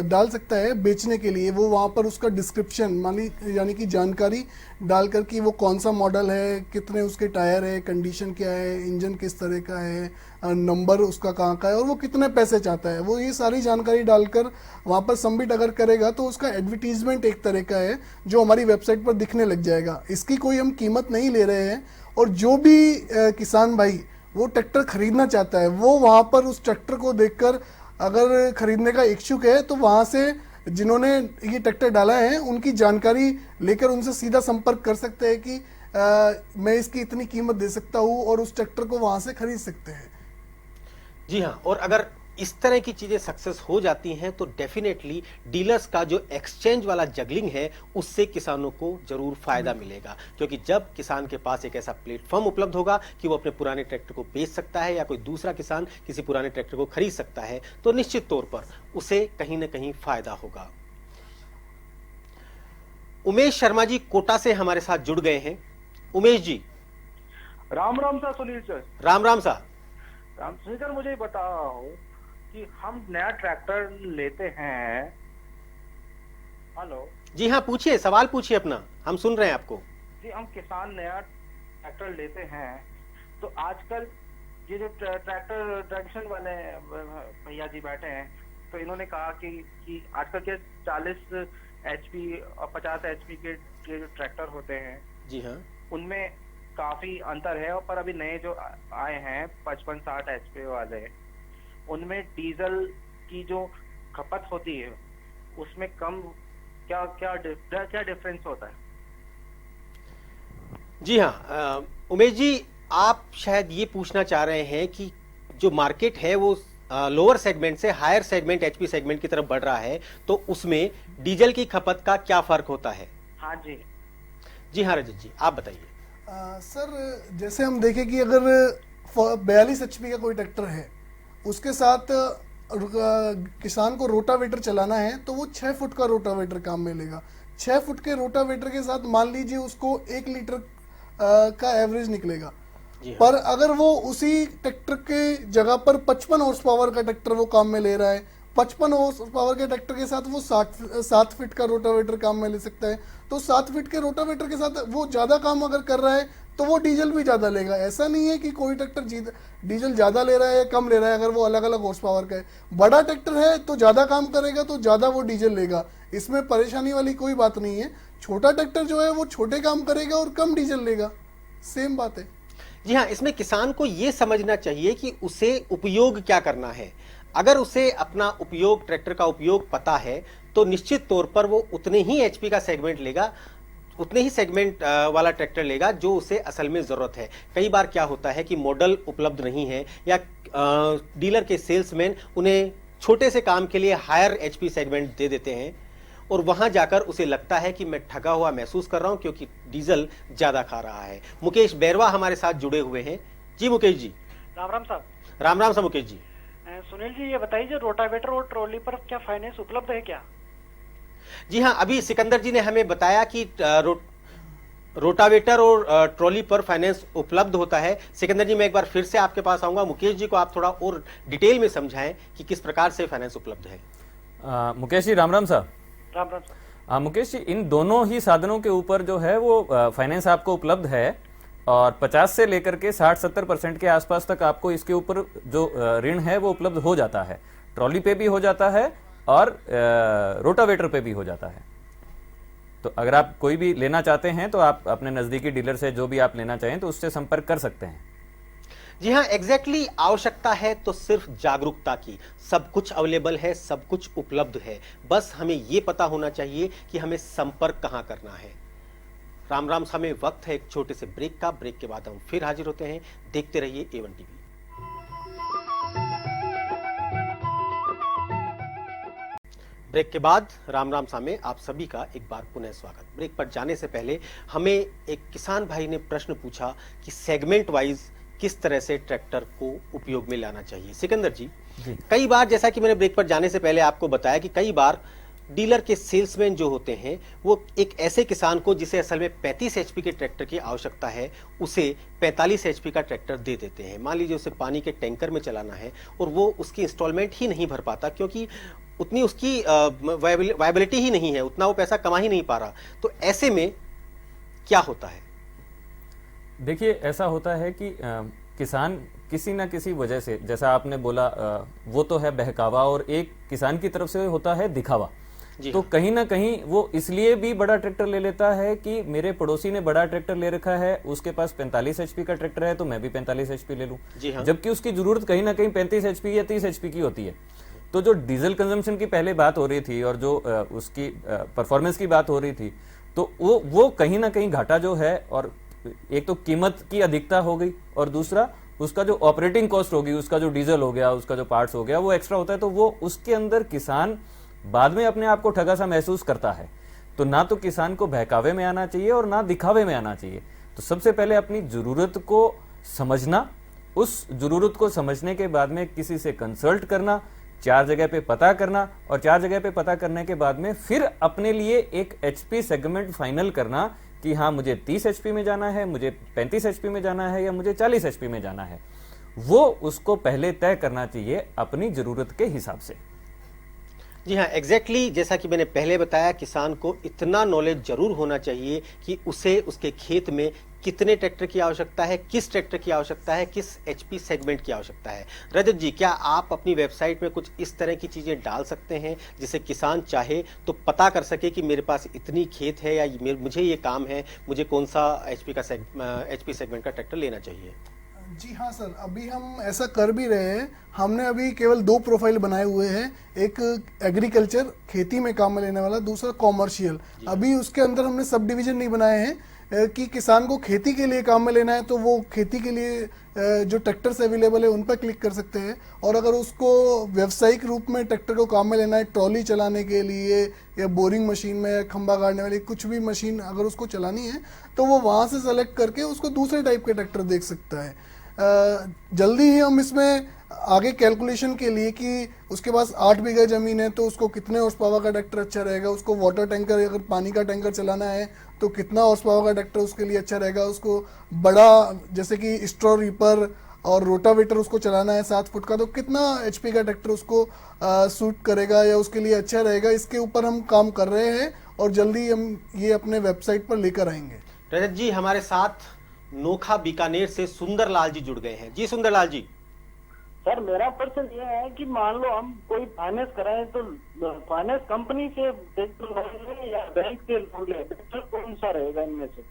डाल सकता है बेचने के लिए। वो वहाँ पर उसका डिस्क्रिप्शन यानी कि जानकारी डालकर कि वो कौन सा मॉडल है, कितने उसके टायर है, कंडीशन क्या है, इंजन किस तरह का है, नंबर उसका कहाँ का है और वो कितने पैसे चाहता है, वो ये सारी जानकारी डालकर वहाँ पर सबमिट अगर करेगा तो उसका एडवर्टीजमेंट एक तरह का है जो हमारी वेबसाइट पर दिखने लग जाएगा। इसकी कोई हम कीमत नहीं ले रहे हैं, और जो भी किसान भाई वो ट्रैक्टर खरीदना चाहता है वो वहाँ पर उस ट्रैक्टर को देखकर अगर खरीदने का इच्छुक है तो वहाँ से जिन्होंने ये ट्रैक्टर डाला है उनकी जानकारी लेकर उनसे सीधा संपर्क कर सकते हैं कि मैं इसकी इतनी कीमत दे सकता हूँ और उस ट्रैक्टर को वहाँ से खरीद सकते हैं।
जी हाँ, और अगर इस तरह की चीजें सक्सेस हो जाती हैं तो डेफिनेटली डीलर्स का जो एक्सचेंज वाला जगलिंग है उससे किसानों को जरूर फायदा मिलेगा, क्योंकि जब किसान के पास एक ऐसा प्लेटफॉर्म उपलब्ध होगा कि वो अपने पुराने ट्रैक्टर को बेच सकता है या कोई दूसरा किसान किसी पुराने ट्रैक्टर को खरीद सकता है, तो निश्चित तौर पर उसे कहीं ना कहीं फायदा होगा। उमेश शर्मा जी कोटा से हमारे साथ जुड़ गए हैं। उमेश जी,
राम राम सा सुनील सर।
राम राम सा।
राम सुनील सर, मुझे बताओ कि हम नया ट्रैक्टर लेते हैं। हेलो
जी हाँ, पूछिए, सवाल पूछिए अपना, हम सुन रहे हैं आपको।
जी, हम किसान नया ट्रैक्टर लेते हैं तो आजकल ये जो ट्रैक्टर ट्रैक्शन वाले भैया जी बैठे हैं तो इन्होंने कहा कि आजकल के 40 HP और 50 HP के जो ट्रैक्टर होते हैं
जी हाँ,
उनमें काफी अंतर है, और पर अभी नए जो आए हैं 55-60 HP वाले, उनमें डीजल की जो खपत होती है उसमें कम क्या डिफरेंस होता है?
जी हाँ, उमेश जी, आप शायद ये पूछना चाह रहे हैं कि जो मार्केट है वो लोअर सेगमेंट से हायर सेगमेंट HP सेगमेंट की तरफ बढ़ रहा है, तो उसमें डीजल की खपत का क्या फर्क होता है?
हाँ जी।
जी हाँ रजत जी, आप बताइए।
सर, जैसे हम देखें कि अगर 42 HP का कोई ट्रैक्टर है, उसके साथ किसान को रोटावेटर चलाना है तो वो 6 फुट का रोटावेटर काम में लेगा। 6 फुट के रोटावेटर के साथ मान लीजिए उसको 1 लीटर का एवरेज निकलेगा। पर अगर वो उसी ट्रैक्टर के जगह पर 55 हॉर्स पावर का ट्रैक्टर वो काम में ले रहा है, 55 हॉर्स पावर के ट्रैक्टर के साथ वो 7 फीट का रोटावेटर काम में ले सकता है, तो 7 फीट के रोटावेटर के साथ वो ज़्यादा काम अगर कर रहा है तो वो डीजल भी ज़्यादा लेगा। ऐसा नहीं है कि कोई ट्रैक्टर डीजल ज़्यादा ले रहा है या कम ले रहा है, अगर वो अलग अलग हॉर्स पावर का है। बड़ा ट्रैक्टर है तो ज़्यादा काम करेगा तो ज़्यादा वो डीजल लेगा, इसमें परेशानी वाली कोई बात नहीं है। छोटा ट्रैक्टर जो है वो छोटे काम करेगा और कम डीजल लेगा, सेम बात है।
जी हाँ, इसमें किसान को ये समझना चाहिए कि उसे उपयोग क्या करना है। अगर उसे अपना उपयोग, ट्रैक्टर का उपयोग पता है तो निश्चित तौर पर वो उतने ही HP का सेगमेंट लेगा, उतने ही सेगमेंट वाला ट्रैक्टर लेगा जो उसे असल में ज़रूरत है। कई बार क्या होता है कि मॉडल उपलब्ध नहीं है या डीलर के सेल्समैन उन्हें छोटे से काम के लिए हायर HP सेगमेंट दे देते हैं और वहां जाकर उसे लगता है कि मैं ठगा हुआ महसूस कर रहा हूं क्योंकि डीजल ज़्यादा खा रहा है। मुकेश बैरवा हमारे साथ जुड़े हुए हैं। जी मुकेश जी।
राम राम साहब।
राम राम सा मुकेश जी।
सुनील जी, ये बताइए रोटावेटर और ट्रॉली पर क्या फाइनेंस उपलब्ध है क्या?
जी हाँ, अभी सिकंदर जी ने हमें बताया कि रोटावेटर और ट्रॉली पर फाइनेंस उपलब्ध होता है। सिकंदर जी, मैं एक बार फिर से आपके पास आऊंगा, मुकेश जी को आप थोड़ा और डिटेल में समझाएं कि किस प्रकार से फाइनेंस उपलब्ध है।
मुकेश जी राम राम साहब।
राम राम साहब।
मुकेश जी, इन दोनों ही साधनों के ऊपर जो है वो फाइनेंस आपको उपलब्ध है और 50 से लेकर के 60-70% के आसपास तक आपको इसके ऊपर जो ऋण है वो उपलब्ध हो जाता है। ट्रॉली पे भी हो जाता है और रोटावेटर पे भी हो जाता है। तो अगर आप कोई भी लेना चाहते हैं तो आप अपने नजदीकी डीलर से जो भी आप लेना चाहें तो उससे संपर्क कर सकते हैं।
जी हाँ, एग्जैक्टली आवश्यकता है तो सिर्फ जागरूकता की। सब कुछ अवेलेबल है, सब कुछ उपलब्ध है, बस हमें ये पता होना चाहिए कि हमें संपर्क कहाँ करना है। राम राम, समय वक्त है एक छोटे से ब्रेक का। ब्रेक के बाद हम फिर हाजिर होते हैं। देखते रहिए A1 टीवी। ब्रेक के बाद राम राम सामे आप सभी का एक बार पुनः स्वागत। ब्रेक पर जाने से पहले हमें एक किसान भाई ने प्रश्न पूछा कि सेगमेंट वाइज किस तरह से ट्रैक्टर को उपयोग में लाना चाहिए। सिकंदर जी, कई बार जैसा कि मैंने ब्रेक पर जाने से पहले आपको बताया कि कई बार डीलर के सेल्समैन जो होते हैं वो एक ऐसे किसान को जिसे असल में 35 HP के ट्रैक्टर की आवश्यकता है उसे 45 HP का ट्रैक्टर दे देते हैं। मान लीजिए उसे पानी के टैंकर में चलाना है और वो उसकी इंस्टॉलमेंट ही नहीं भर पाता क्योंकि उतनी उसकी वायबिलिटी ही नहीं है, उतना वो पैसा कमा ही नहीं पा रहा। तो ऐसे में क्या होता है?
देखिए, ऐसा होता है कि किसान किसी ना किसी वजह से, जैसा आपने बोला, वो तो है बहकावा और एक किसान की तरफ से होता है दिखावा। तो कहीं ना कहीं वो इसलिए भी बड़ा ट्रैक्टर ले लेता है कि मेरे पड़ोसी ने बड़ा ट्रैक्टर ले रखा है, उसके पास 45 HP का ट्रैक्टर है तो मैं भी 45 HP ले लूं। जबकि उसकी जरूरत कहीं ना कहीं 35 HP या 30 HP की होती है। तो जो डीजल कंजम्पशन की पहले बात हो रही थी और जो उसकी परफॉर्मेंस की बात हो रही थी, तो वो कहीं ना कहीं घाटा जो है, और एक तो कीमत की अधिकता हो गई और दूसरा उसका जो ऑपरेटिंग कॉस्ट होगी, उसका जो डीजल हो गया, उसका जो पार्ट्स हो गया, वो एक्स्ट्रा होता है। तो वो उसके अंदर किसान बाद में अपने आप को ठगा सा महसूस करता है। तो ना तो किसान को बहकावे में आना चाहिए और ना दिखावे में आना चाहिए। तो सबसे पहले अपनी जरूरत को समझना, उस जरूरत को समझने के बाद में किसी से कंसल्ट करना, 4 जगह पे पता करना, और 4 जगह पे पता करने के बाद में फिर अपने लिए एक HP सेगमेंट फाइनल करना कि हाँ, मुझे 30 HP में जाना है, मुझे 35 HP में जाना है या मुझे 40 HP में जाना है। वो उसको पहले तय करना चाहिए अपनी जरूरत के हिसाब से।
जी हाँ, एग्जैक्टली जैसा कि मैंने पहले बताया, किसान को इतना नॉलेज जरूर होना चाहिए कि उसे उसके खेत में कितने ट्रैक्टर की आवश्यकता है, किस ट्रैक्टर की आवश्यकता है, किस HP सेगमेंट की आवश्यकता है। रजत जी, क्या आप अपनी वेबसाइट में कुछ इस तरह की चीजें डाल सकते हैं जिसे किसान चाहे तो पता कर सके कि मेरे पास इतनी खेत है या मुझे ये काम है, मुझे कौन सा HP सेगमेंट का ट्रैक्टर लेना चाहिए?
जी हाँ सर, अभी हम ऐसा कर भी रहे हैं। हमने अभी केवल 2 प्रोफाइल बनाए हुए हैं, एक एग्रीकल्चर खेती में काम में लेने वाला, दूसरा कॉमर्शियल। अभी उसके अंदर हमने सब डिवीजन नहीं बनाए हैं कि किसान को खेती के लिए काम में लेना है तो वो खेती के लिए जो ट्रैक्टर्स अवेलेबल है उन पर क्लिक कर सकते हैं, और अगर उसको व्यावसायिक रूप में ट्रैक्टर को काम में लेना है, ट्रॉली चलाने के लिए या बोरिंग मशीन में या खंबा गाड़ने वाली कुछ भी मशीन अगर उसको चलानी है तो वो वहाँ से सेलेक्ट करके उसको दूसरे टाइप के ट्रैक्टर देख सकता है। जल्दी ही हम इसमें आगे कैलकुलेशन के लिए कि उसके पास 8 बीघा जमीन है तो उसको कितने हॉर्स पावर का ट्रैक्टर अच्छा रहेगा, उसको वाटर टैंकर अगर पानी का टैंकर चलाना है तो कितना हॉर्स पावर का ट्रैक्टर उसके लिए अच्छा रहेगा, उसको बड़ा जैसे कि स्ट्रॉ रीपर और रोटावेटर उसको चलाना है 7 फुट का तो कितना HP का ट्रैक्टर उसको सूट करेगा या उसके लिए अच्छा रहेगा। इसके ऊपर हम काम कर रहे हैं और जल्दी हम ये अपने वेबसाइट पर लेकर आएंगे।
रजत जी, हमारे साथ नोखा बीकानेर से सुंदरलाल जी जुड़ गए हैं। जी सुंदरलाल जी।
सर, मेरा प्रश्न ये है कि मान लो हम कोई फाइनेंस कराएं तो फाइनेंस कंपनी से ले या बैंक से लोन ले, कौन सा रहेगा इनमें से?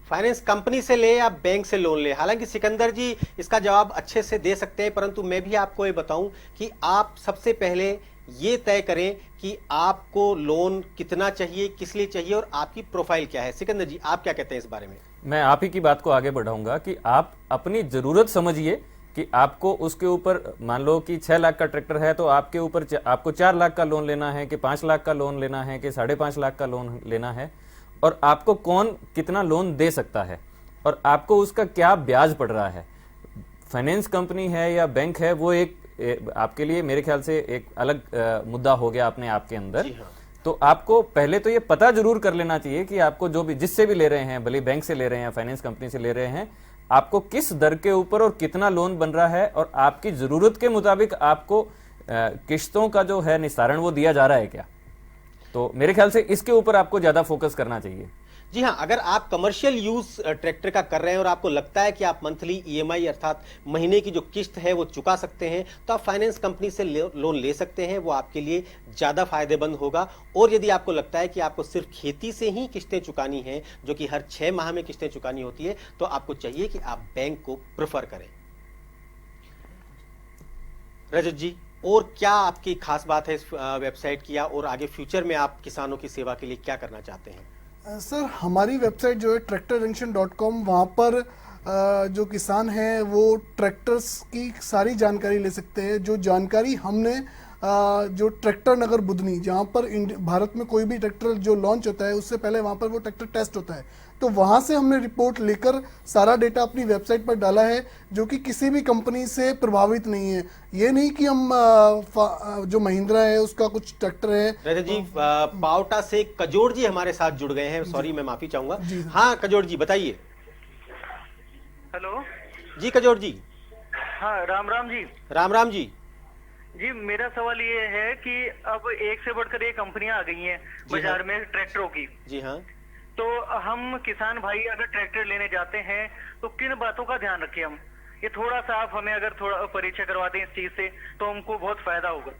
फाइनेंस कंपनी से ले या बैंक से लोन ले? हालांकि सिकंदर जी इसका जवाब अच्छे से दे सकते हैं, परंतु मैं भी आपको ये बताऊं कि आप सबसे पहले ये तय करें कि आपको लोन कितना चाहिए, किस लिए चाहिए और आपकी प्रोफाइल क्या है। सिकंदर जी, आप क्या कहते हैं इस बारे में?
मैं आप ही की बात को आगे बढ़ाऊंगा कि आप अपनी जरूरत समझिए कि आपको उसके ऊपर, मान लो कि 6 लाख का ट्रैक्टर है तो आपके ऊपर आपको 4 लाख का लोन लेना है कि 5 लाख का लोन लेना है कि 5.5 लाख का लोन लेना है, और आपको कौन कितना लोन दे सकता है और आपको उसका क्या ब्याज पड़ रहा है। फाइनेंस कंपनी है या बैंक है, वो एक आपके लिए मेरे ख्याल से एक अलग मुद्दा हो गया अपने आप के अंदर। तो आपको पहले तो ये पता जरूर कर लेना चाहिए कि आपको जो भी जिससे भी ले रहे हैं, भले बैंक से ले रहे हैं, फाइनेंस कंपनी से ले रहे हैं, आपको किस दर के ऊपर और कितना लोन बन रहा है और आपकी जरूरत के मुताबिक आपको किश्तों का जो है निस्तारण वो दिया जा रहा है क्या। तो मेरे ख्याल से इसके ऊपर आपको ज्यादा फोकस करना चाहिए।
जी हाँ, अगर आप कमर्शियल यूज ट्रैक्टर का कर रहे हैं और आपको लगता है कि आप मंथली ईएमआई अर्थात महीने की जो किस्त है वो चुका सकते हैं, तो आप फाइनेंस कंपनी से लोन ले सकते हैं। वो आपके लिए ज़्यादा फायदेमंद होगा। और यदि आपको लगता है कि आपको सिर्फ खेती से ही किस्तें चुकानी हैं, जो कि हर 6 माह में किस्तें चुकानी होती है, तो आपको चाहिए कि आप बैंक को प्रेफर करें। रजत जी, और क्या आपकी खास बात है इस वेबसाइट की, या और आगे फ्यूचर में आप किसानों की सेवा के लिए क्या करना चाहते हैं?
सर, हमारी वेबसाइट जो है tractorjunction.com, वहाँ पर जो किसान हैं वो ट्रैक्टर्स की सारी जानकारी ले सकते हैं। जो जानकारी हमने जो ट्रैक्टर नगर बुधनी, जहाँ पर भारत में कोई भी ट्रैक्टर जो लॉन्च होता है उससे पहले वहाँ पर वो ट्रैक्टर टेस्ट होता है, तो वहाँ से हमने रिपोर्ट लेकर सारा डेटा अपनी वेबसाइट पर डाला है, जो कि किसी भी कंपनी से प्रभावित नहीं है। ये नहीं कि हम जो महिंद्रा है उसका कुछ ट्रैक्टर है।
रजत जी, पावटा से कजोड़ जी हमारे साथ जुड़ गए हैं। सॉरी, मैं माफी चाहूंगा। हाँ कजोड़ जी, बताइए।
हेलो
जी कजोड़ जी।
हाँ, राम राम जी।
राम राम जी।
जी, मेरा सवाल ये है कि अब एक से बढ़कर एक कंपनियां आ गई हैं बाजार में ट्रैक्टरों की।
जी हाँ।
तो हम किसान भाई अगर ट्रैक्टर लेने जाते हैं तो किन बातों का ध्यान रखें हम? ये थोड़ा सा आप हमें अगर थोड़ा परिचय करवा दें इस चीज से तो हमको बहुत फायदा होगा।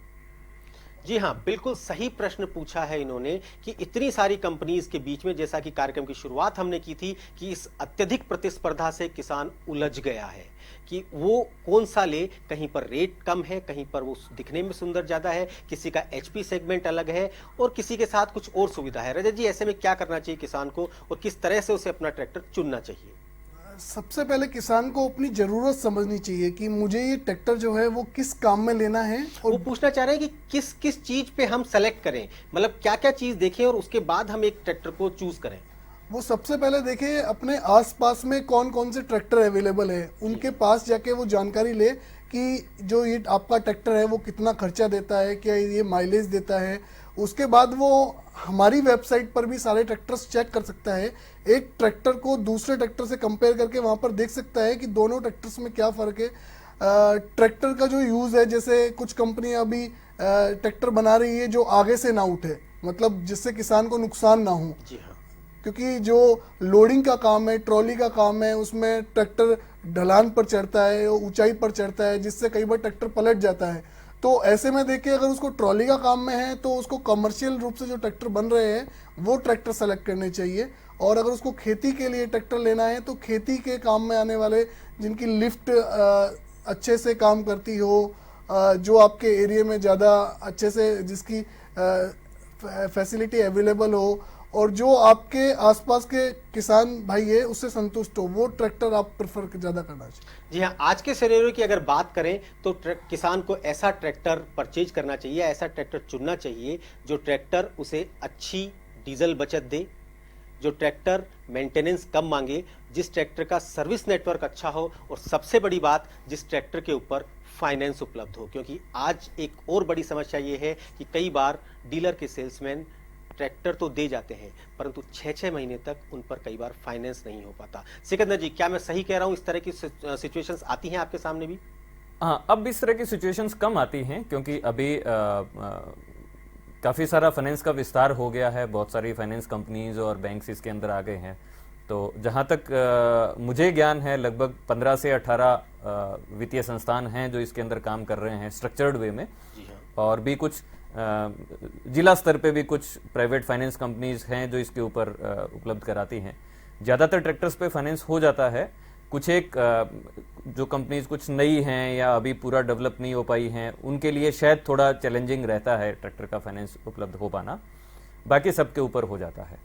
जी हाँ, बिल्कुल सही प्रश्न पूछा है इन्होंने कि इतनी सारी कंपनीज के बीच में, जैसा कि कार्यक्रम की शुरुआत हमने की थी, कि इस अत्यधिक प्रतिस्पर्धा से किसान उलझ गया है कि वो कौन सा ले। कहीं पर रेट कम है, कहीं पर वो दिखने में सुंदर ज्यादा है, किसी का एचपी सेगमेंट अलग है और किसी के साथ कुछ और सुविधा है। रजत जी, ऐसे में क्या करना चाहिए किसान को और किस तरह से उसे अपना ट्रैक्टर चुनना चाहिए?
सबसे पहले किसान को अपनी जरूरत समझनी चाहिए कि मुझे ये ट्रैक्टर जो है वो किस काम में लेना है, और
वो पूछना चाह रहे हैं कि किस किस चीज पे हम सेलेक्ट करें, मतलब क्या क्या चीज देखें और उसके बाद हम एक ट्रैक्टर को चूज करें।
वो सबसे पहले देखे अपने आसपास में कौन कौन से ट्रैक्टर अवेलेबल है, उनके पास जाके वो जानकारी ले कि जो ये आपका ट्रैक्टर है वो कितना खर्चा देता है, क्या ये माइलेज देता है। उसके बाद वो हमारी वेबसाइट पर भी सारे ट्रैक्टर्स चेक कर सकता है। एक ट्रैक्टर को दूसरे ट्रैक्टर से कंपेयर करके वहाँ पर देख सकता है कि दोनों ट्रैक्टर्स में क्या फ़र्क है। ट्रैक्टर का जो यूज़ है, जैसे कुछ कंपनियां अभी ट्रैक्टर बना रही है जो आगे से ना उठे, मतलब जिससे किसान को नुकसान ना हो।
जी हाँ।
क्योंकि जो लोडिंग का काम है, ट्रॉली का काम है, उसमें ट्रैक्टर ढलान पर चढ़ता है, ऊंचाई पर चढ़ता है, जिससे कई बार ट्रैक्टर पलट जाता है। तो ऐसे में देखिए, अगर उसको ट्रॉली का काम में है तो उसको कमर्शियल रूप से जो ट्रैक्टर बन रहे हैं वो ट्रैक्टर सेलेक्ट करने चाहिए। और अगर उसको खेती के लिए ट्रैक्टर लेना है तो खेती के काम में आने वाले, जिनकी लिफ्ट अच्छे से काम करती हो, जो आपके एरिया में ज़्यादा अच्छे से जिसकी फैसिलिटी अवेलेबल हो, और जो आपके आसपास के किसान भाई है उससे संतुष्ट हो, वो ट्रैक्टर आप प्रेफर ज़्यादा करना चाहिए।
जी हाँ, आज के सिनेरियो की अगर बात करें तो किसान को ऐसा ट्रैक्टर परचेज करना चाहिए, ऐसा ट्रैक्टर चुनना चाहिए जो ट्रैक्टर उसे अच्छी डीजल बचत दे, जो ट्रैक्टर मेंटेनेंस कम मांगे, जिस ट्रैक्टर का सर्विस नेटवर्क अच्छा हो, और सबसे बड़ी बात, जिस ट्रैक्टर के ऊपर फाइनेंस उपलब्ध हो। क्योंकि आज एक और बड़ी समस्या ये है कि कई बार डीलर के सेल्समैन ट्रैक्टर तो दे जाते हैं परंतु 6-6 महीने तक उन पर कई बार फाइनेंस नहीं हो पाता। सिकंदर जी, क्या मैं सही कह रहा हूं? इस तरह की सिचुएशंस आती हैं आपके सामने भी?
हाँ, अब इस तरह की सिचुएशंस कम आती हैं क्योंकि अभी काफ़ी सारा फाइनेंस का विस्तार हो गया है, बहुत सारी फाइनेंस कंपनीज और बैंक्स इसके अंदर आ गए हैं। तो जहाँ तक मुझे ज्ञान है, लगभग 15 से 18 वित्तीय संस्थान हैं जो इसके अंदर काम कर रहे हैं स्ट्रक्चर्ड वे में। और भी कुछ जिला स्तर पे भी कुछ प्राइवेट फाइनेंस कंपनीज हैं जो इसके ऊपर उपलब्ध कराती हैं। ज़्यादातर ट्रैक्टर्स पे फाइनेंस हो जाता है। कुछ एक जो कंपनीज कुछ नई हैं या अभी पूरा डेवलप नहीं हो पाई हैं, उनके लिए शायद थोड़ा चैलेंजिंग रहता है ट्रैक्टर का फाइनेंस उपलब्ध हो पाना, बाकी सबके ऊपर हो जाता है।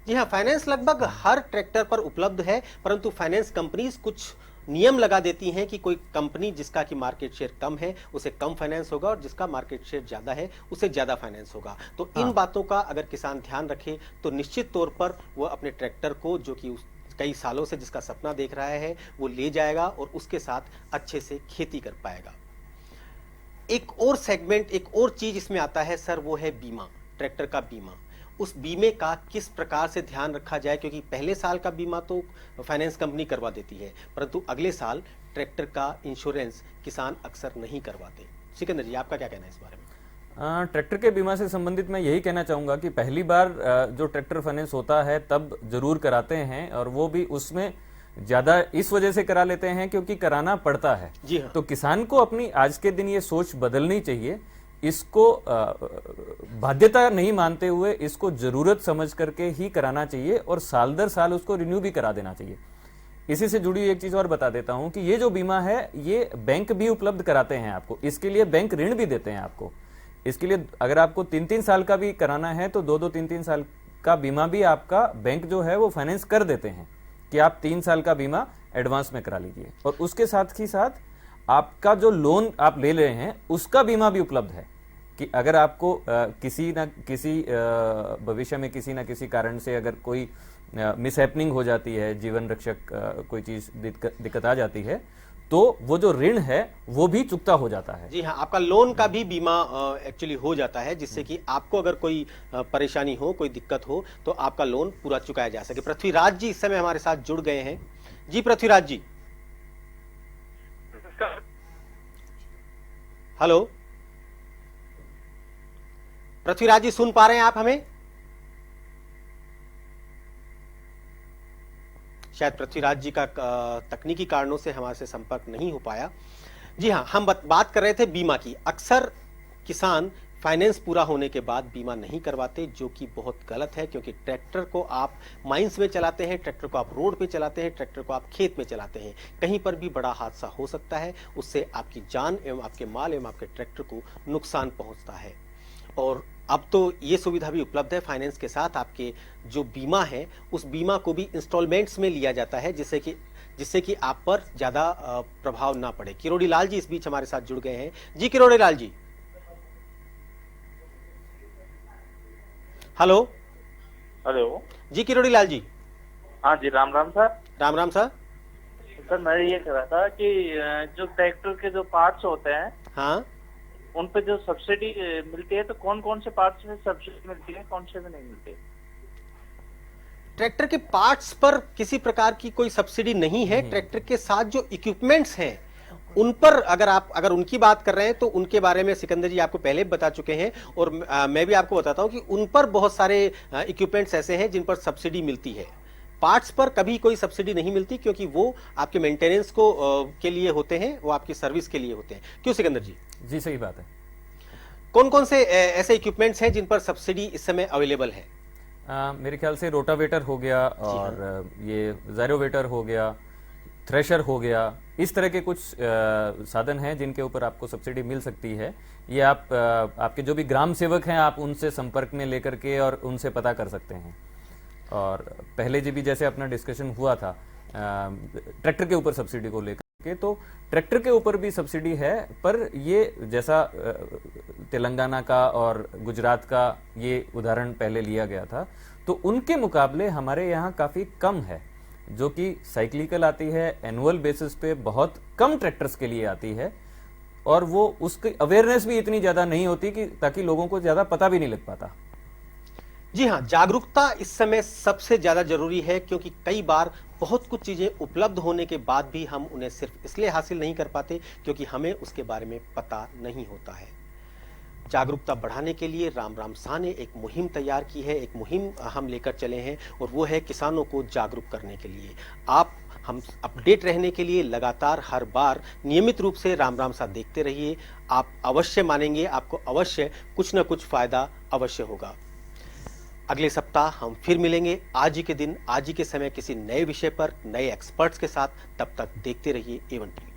जी हाँ, फाइनेंस लगभग हर ट्रैक्टर पर उपलब्ध है, परंतु फाइनेंस कंपनीज कुछ नियम लगा देती हैं कि कोई कंपनी जिसका कि मार्केट शेयर कम है उसे कम फाइनेंस होगा और जिसका मार्केट शेयर ज्यादा है उसे ज्यादा फाइनेंस होगा। तो इन बातों का अगर किसान ध्यान रखे तो निश्चित तौर पर वह अपने ट्रैक्टर को, जो कि कई सालों से जिसका सपना देख रहा है, वो ले जाएगा और उसके साथ अच्छे से खेती कर पाएगा। एक और सेगमेंट, एक और चीज इसमें आता है सर, वो है बीमा, ट्रैक्टर का बीमा। उस बीमे का किस प्रकार से ध्यान रखा जाए, क्योंकि पहले साल का बीमा तो फाइनेंस कंपनी करवा देती है परंतु अगले साल ट्रैक्टर का इंश्योरेंस किसान अक्सर नहीं करवाते। सिकंदर जी, आपका क्या कहना है इस बारे में?
ट्रैक्टर के बीमा से संबंधित मैं यही कहना चाहूंगा कि पहली बार जो ट्रैक्टर फाइनेंस होता है तब जरूर कराते हैं, और वो भी उसमें ज्यादा इस वजह से करा लेते हैं क्योंकि कराना पड़ता है।
जी हाँ।
तो किसान को अपनी आज के दिन ये सोच बदलनी चाहिए, इसको बाध्यता नहीं मानते हुए इसको जरूरत समझ करके ही कराना चाहिए, और साल दर साल उसको रिन्यू भी करा देना चाहिए। इसी से जुड़ी एक चीज और बता देता हूं कि ये जो बीमा है ये बैंक भी उपलब्ध कराते हैं आपको, इसके लिए बैंक ऋण भी देते हैं आपको। इसके लिए अगर आपको 3-3 साल का भी कराना है तो 2-2 3-3 साल का बीमा भी आपका बैंक जो है वो फाइनेंस कर देते हैं कि आप 3 साल का बीमा एडवांस में करा लीजिए, और उसके साथ ही साथ आपका जो लोन आप ले रहे हैं उसका बीमा भी उपलब्ध है कि अगर आपको किसी न किसी भविष्य में किसी न किसी कारण से अगर कोई मिसहैपनिंग हो जाती है, जीवन रक्षक कोई चीज दिक्कत आ जाती है, तो वो जो ऋण है वो भी चुकता हो जाता है।
जी हाँ, आपका लोन का भी बीमा एक्चुअली हो जाता है, जिससे कि आपको अगर कोई परेशानी हो, कोई दिक्कत हो, तो आपका लोन पूरा चुकाया जा सके। पृथ्वीराज जी इस समय हमारे साथ जुड़ गए हैं। जी पृथ्वीराज जी, हेलो पृथ्वीराज जी, सुन पा रहे हैं आप हमें? शायद पृथ्वीराज जी का तकनीकी कारणों से हमारे से संपर्क नहीं हो पाया। जी हाँ, हम बात कर रहे थे बीमा की। अक्सर किसान फाइनेंस पूरा होने के बाद बीमा नहीं करवाते, जो कि बहुत गलत है, क्योंकि ट्रैक्टर को आप माइंस में चलाते हैं, ट्रैक्टर को आप रोड पे चलाते हैं, ट्रैक्टर को आप खेत में चलाते हैं, कहीं पर भी बड़ा हादसा हो सकता है, उससे आपकी जान एवं आपके माल एवं आपके ट्रैक्टर को नुकसान पहुंचता है। और अब तो ये सुविधा भी उपलब्ध है, फाइनेंस के साथ आपके जो बीमा है उस बीमा को भी इंस्टॉलमेंट्स में लिया जाता है, जिससे कि आप पर ज्यादा प्रभाव ना पड़े। किरोड़ी लाल जी इस बीच हमारे साथ जुड़ गए हैं। जी किरोड़ी लाल जी, हेलो
हेलो
जी किरोड़ी लाल जी।
हाँ जी, राम राम सर।
राम राम सर।
सर मैं ये कह रहा था कि जो ट्रैक्टर के जो पार्ट्स होते हैं,
हाँ,
उन पे जो सब्सिडी मिलती है, तो कौन कौन से पार्ट्स में सब्सिडी मिलती है, कौन से में नहीं मिलती?
ट्रैक्टर के पार्ट्स पर किसी प्रकार की कोई सब्सिडी नहीं है। ट्रैक्टर के साथ जो इक्विपमेंट्स हैं उन पर अगर उनकी बात कर रहे हैं तो उनके बारे में सिकंदर जी आपको पहले बता चुके हैं, और मैं भी आपको बताता हूं कि उन पर बहुत सारे इक्विपमेंट्स ऐसे हैं जिन पर सब्सिडी मिलती है। पार्ट्स पर कभी कोई सब्सिडी नहीं मिलती, क्योंकि वो आपके मेंटेनेंस को के लिए होते हैं, वो आपकी सर्विस के लिए होते हैं। क्यों सिकंदर जी?
जी सही बात है।
कौन कौन से ऐसे इक्विपमेंट्स हैं जिन पर सब्सिडी इस समय अवेलेबल है?
मेरे ख्याल से रोटावेटर हो गया, और ये ज़ायरोवेटर हो गया, थ्रेशर हो गया, इस तरह के कुछ साधन हैं जिनके ऊपर आपको सब्सिडी मिल सकती है। ये आप आपके जो भी ग्राम सेवक हैं आप उनसे संपर्क में लेकर के और उनसे पता कर सकते हैं। और पहले जी भी जैसे अपना डिस्कशन हुआ था ट्रैक्टर के ऊपर सब्सिडी को लेकर के, तो ट्रैक्टर के ऊपर भी सब्सिडी है, पर ये जैसा तेलंगाना का और गुजरात का ये उदाहरण पहले लिया गया था, तो उनके मुकाबले हमारे यहाँ काफ़ी कम है, जो कि साइक्लिकल आती है, एनुअल बेसिस पे बहुत कम ट्रैक्टर्स के लिए आती है, और वो उसकी अवेयरनेस भी इतनी ज़्यादा नहीं होती कि ताकि लोगों को ज़्यादा पता भी नहीं लग पाता।
जी हाँ, जागरूकता इस समय सबसे ज्यादा जरूरी है, क्योंकि कई बार बहुत कुछ चीजें उपलब्ध होने के बाद भी हम उन्हें सिर्फ इसलिए हासिल नहीं कर पाते क्योंकि हमें उसके बारे में पता नहीं होता है। जागरूकता बढ़ाने के लिए राम शाह ने एक मुहिम तैयार की है, एक मुहिम हम लेकर चले हैं, और वो है किसानों को जागरूक करने के लिए। आप हम अपडेट रहने के लिए लगातार हर बार नियमित रूप से राम शाह देखते रहिए। आप अवश्य मानेंगे, आपको अवश्य कुछ न कुछ फायदा अवश्य होगा। अगले सप्ताह हम फिर मिलेंगे आज ही के दिन, आज ही के समय, किसी नए विषय पर नए एक्सपर्ट्स के साथ। तब तक देखते रहिए A1 TV।